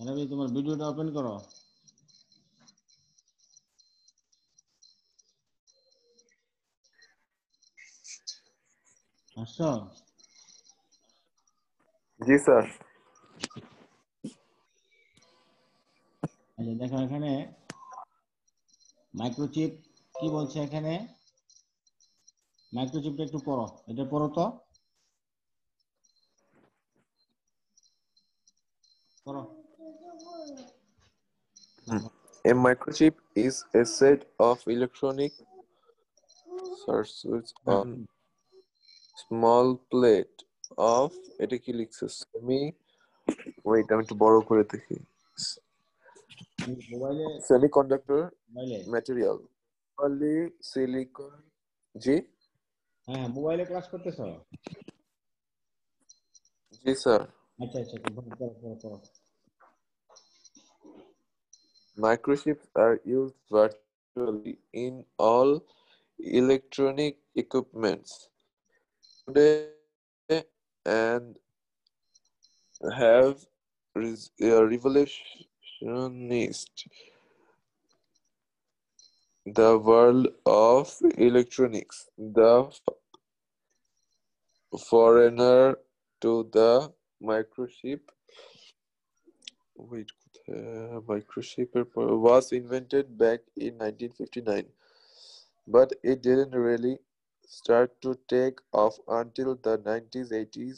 আরবি তোমার ভিডিওটা ওপেন করো। আসছো? জি স্যার। আচ্ছা দেখো এখানে মাইক্রোচিপ কি বলছে এখানে, মাইক্রোচিপটা একটু পড়ো, এটা পড়ো তো, পড়ো। A microchip is a set of electronic circuits on small plate of এটা কি লিখছে সেমি ওয়েট আমি একটু বড় করে দেখি মোবাইলে, সেমিকন্ডাক্টর মোবাইলে, ম্যাটেরিয়াল সিলিকন জি হ্যাঁ মোবাইলে ক্লাস করতেছো? জি স্যার আচ্ছা আচ্ছা, পড়ো পড়ো পড়ো পড়ো। microchips are used virtually in all electronic equipments today and have revolutionized the world of electronics. The foreigner to the microchip wait, microchip was invented back in 1959, but it didn't really start to take off until the 1980s.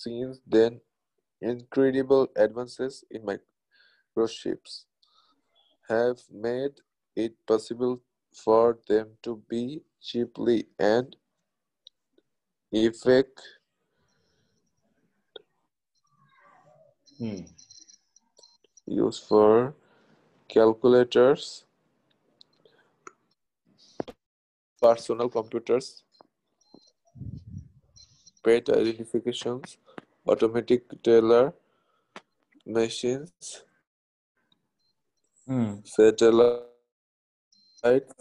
Since then, incredible advances in microchips have made it possible for them to be cheaply and effectively hmm used for calculators, personal computers, pet identifications, automatic teller machines, hmm. satellites,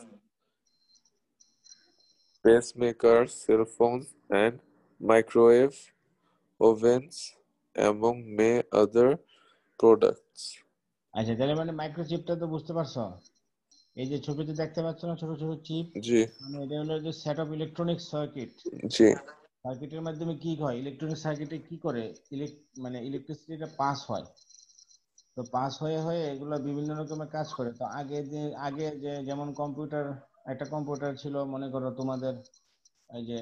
pacemakers, cell phones, and microwave ovens, among many other products. আচ্ছা তাহলে মানে মাইক্রোচিপটা তো বুঝতে পারছো, এই যে ছবিতে দেখতে পাচ্ছ না ছোট ছোট চিপ, জি মানে এটা হলো যে সেট অফ ইলেকট্রনিক সার্কিট। জি সার্কিটের মাধ্যমে কি হয়, ইলেকট্রনিক সার্কিটে কি করে, মানে ইলেকট্রিসিটিটা পাস হয়, তো পাস হয়ে হয়ে এগুলো বিভিন্ন রকমের কাজ করে। তো আগে যে যেমন কম্পিউটার, একটা কম্পিউটার ছিল মনে করো তোমাদের, এই যে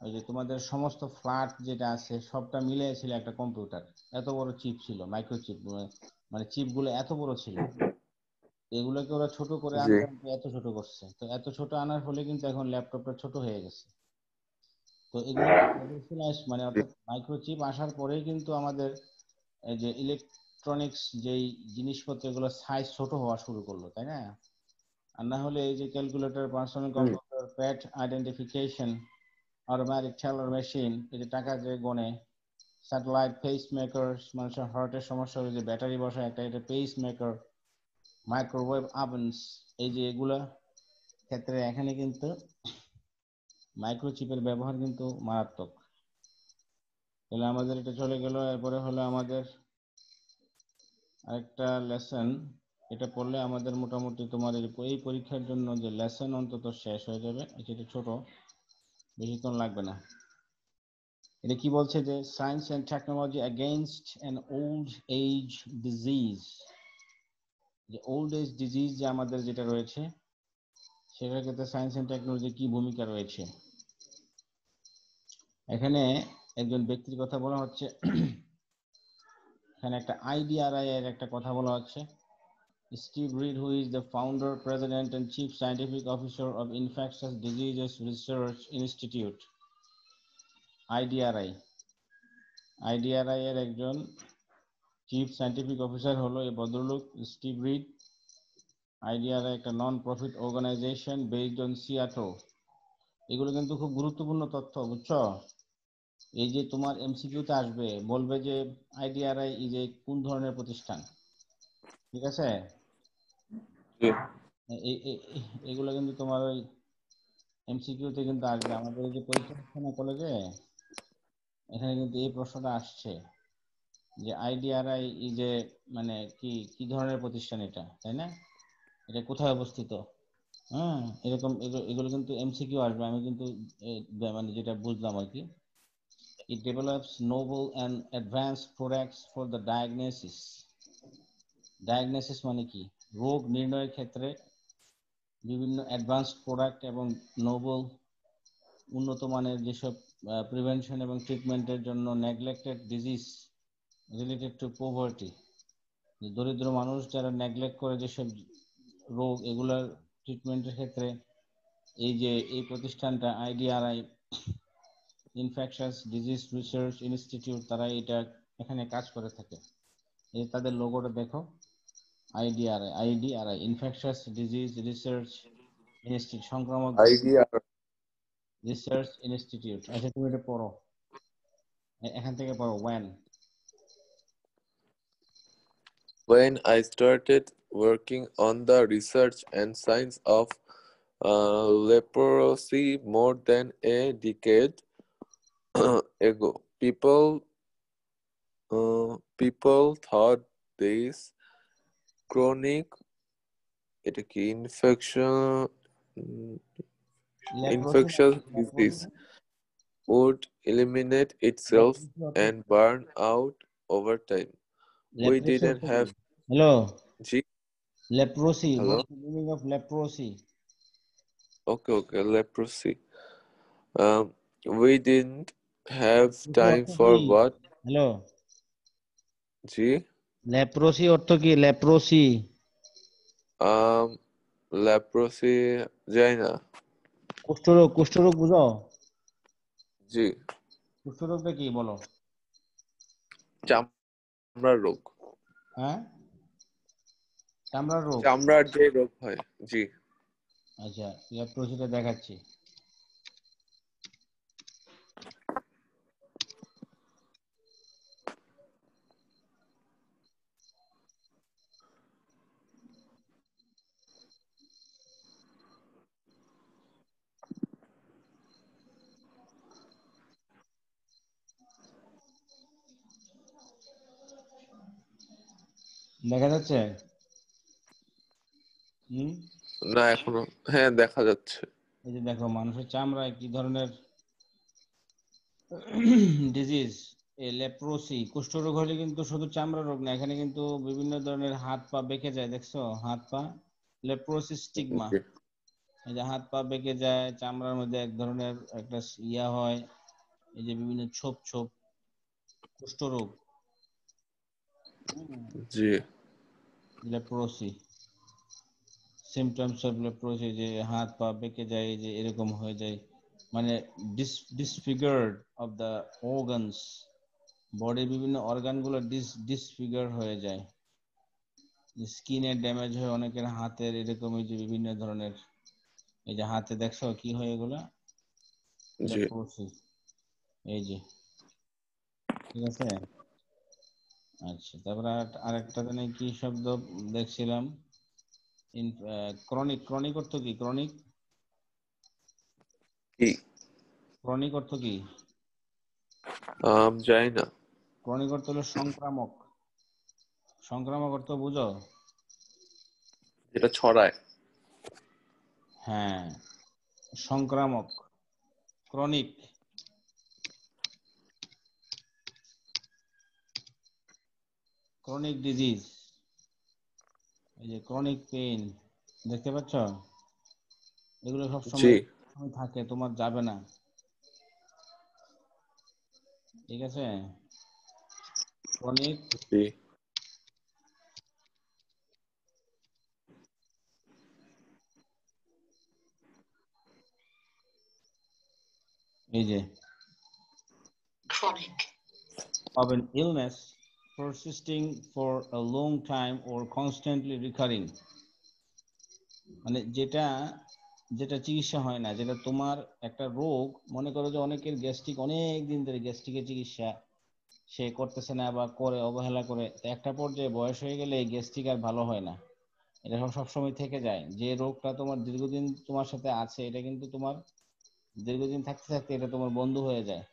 ওই যে তোমাদের সমস্ত ফ্ল্যাট যেটা আছে সবটা মিলে ছিল একটা কম্পিউটার, এত বড় চিপ ছিল মাইক্রোচিপ, মানে চিপ গুলো এত বড় ছিল, এগুলোকে ওরা ছোট করে জি আনতে আনতে এত ছোট করছে, তো এত ছোট আনার ফলে কিন্তু এখন ল্যাপটপটা ছোট হয়ে গেছে। তো এগুলো মানে অর্থাৎ মাইক্রোচিপ আসার পরেই কিন্তু আমাদের এই যে ইলেকট্রনিক্স যেই জিনিসপত্র এগুলো সাইজ ছোট হওয়া শুরু করলো, তাই না? আর না হলে এই যে ক্যালকুলেটর, পার্সোনাল কম্পিউটার, প্যাট আইডেন্টিফিকেশন, অটোমেটিক টেলার মেশিন, এই যে টাকা যে গণে, স্যাটেলাইট, পেস মেকার, মানুষের হার্টের সমস্যা হলে যে ব্যাটারি বসা একটা এটা পেস মেকার, মাইক্রোওয়েভ ওভেনস, এই যে এগুলা ক্ষেত্রে এখানে কিন্তু মাইক্রোচিপের ব্যবহার কিন্তু মারাত্মক। তাহলে আমাদের এটা চলে গেল। এরপরে হলো আমাদের আরেকটা লেসন, এটা পড়লে আমাদের মোটামুটি তোমার এই পরীক্ষার জন্য যে লেসন অন্তত শেষ হয়ে যাবে। এটা ছোট, বেশিক্ষণ লাগবে না। এটা কি বলছে যে science and technology against an old age disease, যে ওল্ড এজ ডিজিজ যে আমাদের যেটা রয়েছে সেটার ক্ষেত্রে সায়েন্স এন্ড টেকনোলজি কি ভূমিকা রয়েছে। এখানে একজন ব্যক্তির কথা বলা হচ্ছে, এখানে একটা IDRI এর একটা কথা বলা হচ্ছে। Steve Reed, who is the founder, president, and chief scientific officer of Infectious Diseases Research Institute, IDRI এর একজন চিফ সায়েন্টিফিক অফিসার হলো এই ভদ্রলোক স্টিভ রিড। IDRI একটা non profit organisation based on Seattle. এগুলো কিন্তু খুব গুরুত্বপূর্ণ তথ্য, বুঝছো? এই যে তোমার MCQতে আসবে, বলবে যে IDRI ইজ এ কোন ধরনের প্রতিষ্ঠান, ঠিক আছে? এগুলো কিন্তু তোমার ওই MCQতে কিন্তু আসবে। আমাদের এই যে পরীক্ষা কলেজে এখানে কিন্তু এই প্রশ্নটা আসছে যে IDRI ইজ এ মানে কি কি ধরনের প্রতিষ্ঠান এটা, তাই না? এটা কোথায় অবস্থিত? হ্যাঁ, এরকম এগুলো কিন্তু MCQ আসবে। আমি কিন্তু মানে যেটা বুঝলাম আর কি, it develops novel and advanced products for the diagnosis মানে কি, রোগ নির্ণয়ের ক্ষেত্রে বিভিন্ন অ্যাডভান্সড প্রোডাক্ট এবং নোবেল উন্নত মানের যেসব প্রিভেনশন এবং ট্রিটমেন্টের জন্য neglected disease related to poverty, দরিদ্র মানুষ যারা নেগলেক্ট করে যেসব রোগ, এগুলোর ট্রিটমেন্টের ক্ষেত্রে এই যে এই প্রতিষ্ঠানটা IDRI, infectious disease research institute, তারা এটা এখানে কাজ করে থাকে। এই তাদের লোগোটা দেখো, IDRI infectious disease research institute, সংক্রামক রিসার্চ ইনস্টিটিউট। আচ্ছা তুমি এটা পড়ো, এখান থেকে পড়ো। When I started working on the research and science of leprosy more than a decade ago, people thought this chronic infectious disease would eliminate itself and burn out over time. We didn't have leprosy. Hello? What's the meaning of leprosy? Okay, leprosy. We didn't have time for what? Hello. G leprosy অর্থ কি? leprosy leprosy যায় না। কুষ্ঠরোগ বুঝো? জি কুষ্ঠরোগটা কি বলো? চামড়ার রোগ। হ্যাঁ, চামড়ার রোগ। চামড়ার যে রোগ হয়, জি। আচ্ছা, leprosyটা দেখাচ্ছি। দেখা যাচ্ছে? না এখনো, হ্যাঁ দেখা যাচ্ছে। এই যে দেখো, মানুষের চামড়ায় কি ধরনের ডিজিজ, এই লেপ্রোসি, কুষ্ঠরোগ হলে কিন্তু শুধু চামড়া রোগ না, এখানে কিন্তু বিভিন্ন ধরনের হাত পা বেঁকে যায়, দেখছো? হাত পা লেপ্রোসি স্টিগমা, এই যে হাত পা বেঁকে যায়, চামড়ার মধ্যে এক ধরনের একটা ইয়া হয়, এই যে বিভিন্ন ছোপ ছোপ, কুষ্ঠরোগ, জি লেপ্রোসি, সিমটমস অফ লেপ্রোসি, যে হাত পা বেঁকে যায়, যে এরকম হয়ে যায়, মানে disfigured of the organs, বডির বিভিন্ন অর্গানগুলো ডিসফিগার হয়ে যায়, স্কিনের ড্যামেজ হয় অনেকের হাতের, এরকম এই যে বিভিন্ন ধরনের, এই যে হাতে দেখছো কি হয় এগুলা, জি লেপ্রোসি, এই যে, ঠিক আছে। আচ্ছা, তারপরে আরেকটা জানি কি শব্দ দেখছিলাম, ক্রনিক, ক্রনিক অর্থ কি? ক্রনিক, কি ক্রনিক অর্থ কি? জানি না। ক্রনিক অর্থ হলো সংক্রামক। সংক্রামক অর্থ বুঝো? যেটা ছড়ায়। হ্যাঁ, সংক্রামক, ক্রনিক। ক্রনিক ডিজিজ, এই যে ক্রনিক পেইন, দেখতে পাচ্ছ? এগুলো সব জি সময় থাকে, তোমার যাবে না, ঠিক আছে। ক্রনিক, জি এই যে chronic of an illness persisting for a long time or constantly recurring, মানে যেটা যেটা চিকিৎসা হয় না, যেটা তোমার একটা রোগ, মনে করো যে অনেকের গ্যাস্ট্রিক, অনেক দিন ধরে গ্যাস্ট্রিকের চিকিৎসা সে করতেছে না বা করে অবহেলা করে, তো একটা পর্যায়ে বয়স হয়ে গেলে এই গ্যাস্ট্রিক আর ভালো হয় না, এটা সবসময় থেকে যায়। যে রোগটা তোমার দীর্ঘদিন তোমার সাথে আছে, এটা কিন্তু তোমার দীর্ঘদিন থাকতে থাকতে এটা তোমার বন্ধু হয়ে যায়,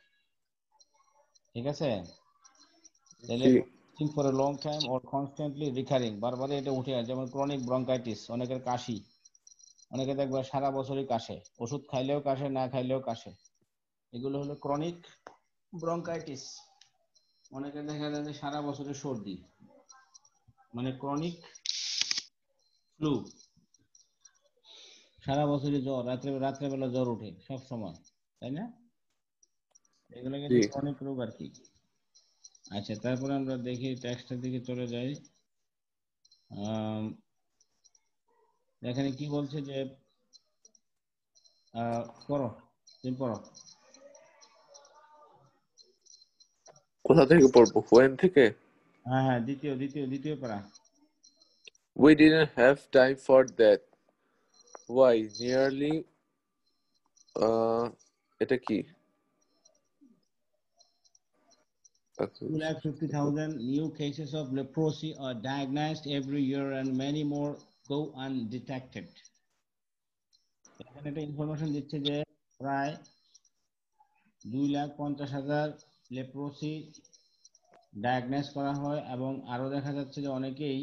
ঠিক আছে। তাহলে G for a long time or constantly recurring, বারবার এটা উঠে আসে, যেমন ক্রনিক ব্রঙ্কাইটিস, অনেকের কাশি, অনেকে দেখবে সারা বছরই কাশে, ওষুধ খাইলেও কাশে, না খাইলেও কাশে, এগুলো হলো ক্রনিক ব্রঙ্কাইটিস। অনেকে দেখা যায় যে সারা বছরের সর্দি, মানে ক্রনিক ফ্লু, সারা বছরই জ্বর, রাত্রেবেলা জ্বর উঠে সব সময়, তাই না? এগুলো জি কিন্তু ক্রনিক রোগ আর কি। আচ্ছা, তারপরে আমরা দেখি টেক্সটের দিকে চলে যাই। এখানে কি বলছে যে পড়ো, তুমি পড়ো। কোথা থেকে পড়বো? ওয়েন থেকে? হ্যাঁ হ্যাঁ, দ্বিতীয় পারা। We didn't have time for that. Why? Nearly এটা কি? 250,000 new cases of leprosy are diagnosed every year and many more go undetected. এখানে একটা ইনফরমেশন দিচ্ছে যে প্রায় 2,50,000 লেপ্রোসি ডায়াগনোস করা হয়, এবং আরো দেখা যাচ্ছে যে অনেকেই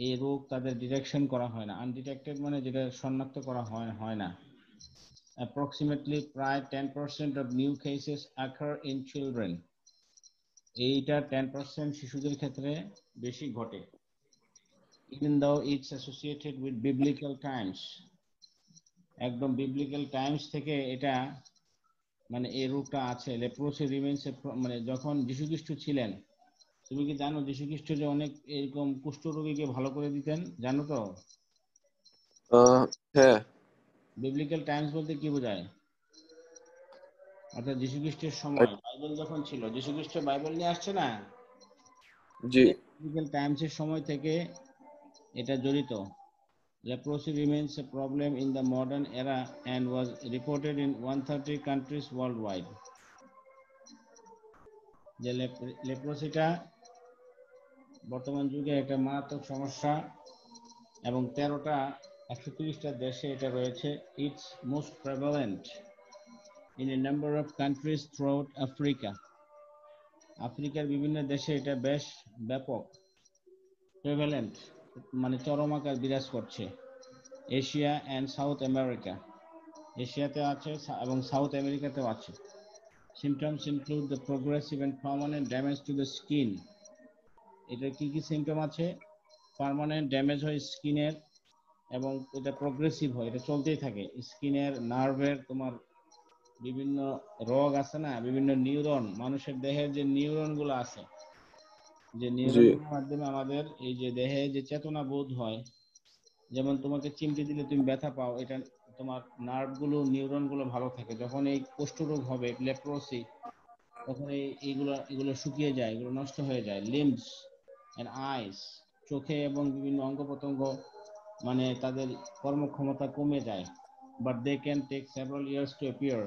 এই রোগ তাদের ডিটেকশন করা হয় না, আনডিটেক্টেড মানে যেটা শনাক্ত করা হয় না। অ্যাপ্রক্সিমেটলি প্রায় 10% of new cases occur in children, এইটা 10% শিশুদের ক্ষেত্রে বেশি ঘটে। even though it's associated with biblical times, একদম বিবলিক্যাল টাইমস থেকে এটা, মানে এই রোগটা আছে, লেপ্রোসি রিমেইনস, মানে যখন যীশুখ্রিস্ট ছিলেন, তুমি কি জানো যীশুখ্রিস্ট যে অনেক এরকম কুষ্ঠ রোগীকে ভালো করে দিতেন, জানো তো? হ্যাঁ বিবলিক্যাল টাইমস বলতে কি বোঝায়? অর্থাৎ যীশুখ্রিস্টের সময়, আ- বাইবেল যখন ছিল, যীশুখ্রিস্ট বাইবেল নিয়ে আসছে না, জি বিবলিক্যাল টাইমসের সময় থেকে এটা জড়িত। Leprosy remains a problem in the modern era and was reported in 130 countries worldwide. যে লেপ্রোসিটা বর্তমান যুগে একটা মারাত্মক সমস্যা, এবং 130টা দেশে এটা রয়েছে। It's most prevalent in a number of countries throughout Africa, আফ্রিকার বিভিন্ন দেশে এটা বেশ ব্যাপক, প্রেভালেন্ট মানে চরম আকার বিরাজ করছে। এশিয়া অ্যান্ড সাউথ আমেরিকা, এশিয়াতে আছে এবং সাউথ আমেরিকাতেও আছে। Symptoms include the progressive and permanent damage to the skin. এটা কি কি সিমটম আছে? পার্মানেন্ট ড্যামেজ হয় স্কিনের, এবং এটা প্রোগ্রেসিভ হয়, এটা চলতেই থাকে। স্কিনের, নার্ভের, তোমার বিভিন্ন রোগ আছে না, বিভিন্ন নিউরন, মানুষের দেহের যে নিউরন গুলো আছে, যে জি নিউরনগুলোর মাধ্যমে আমাদের এই যে দেহে যে চেতনা বোধ হয়, যেমন তোমাকে চিমটি দিলে তুমি ব্যথা পাও, এটা তোমার নার্ভ গুলো নিউরন গুলো ভালো থাকে। যখন এই কুষ্ঠরোগ হবে লেপ্রোসি, তখন এগুলো শুকিয়ে যায়, এগুলো নষ্ট হয়ে যায়। লিম্বস এন্ড আইস, চোখে এবং বিভিন্ন অঙ্গ প্রত্যঙ্গ মানে তাদের কর্মক্ষমতা কমে যায়। But they can take several years to appear,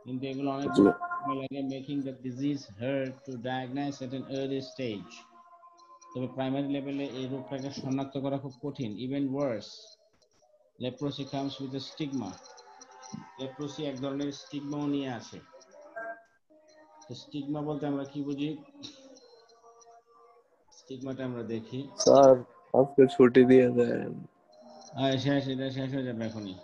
কিন্তু এগুলো অনেক জি সময় লাগে, making the disease hard to diagnose at an early stage. তবে প্রাইমারি লেভেলে এই রোগটাকে শনাক্ত করা খুব কঠিন। Even worse, leprosy comes with a stigma. Leprosy এক ধরনের স্টিগমাও নিয়ে আসে। তো স্টিগমা বলতে আমরা কি বুঝি? স্টিগমাটা আমরা দেখি। স্যার, আজকে ছুটি দিয়ে দেন। শেষ, এটা শেষ হয়ে যাবে এখনই।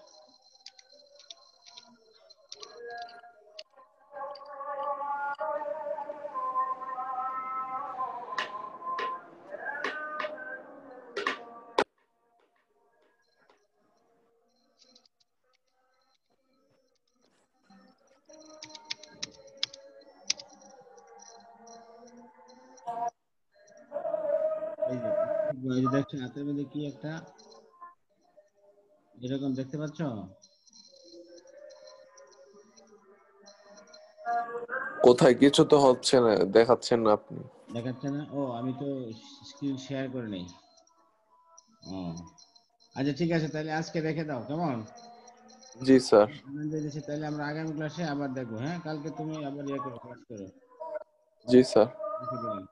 এই যে এই যে দেখছেন হাতের মধ্যে কি একটা এরকম দেখতে পাচ্ছ? কোথায়? কিছু তো হচ্ছে না, দেখাচ্ছেন না আপনি। দেখাচ্ছে না? ও, আমি তো স্ক্রিন শেয়ার করে নেই। ও আচ্ছা, ঠিক আছে, তাহলে আজকে রেখে দাও, কেমন? জি স্যার। তাহলে আমরা আগামী ক্লাসে আবার দেখবো। হ্যাঁ, কালকে তুমি আবার ইয়ে করো, ক্লাস করো। জি স্যার। রেখে দিলাম।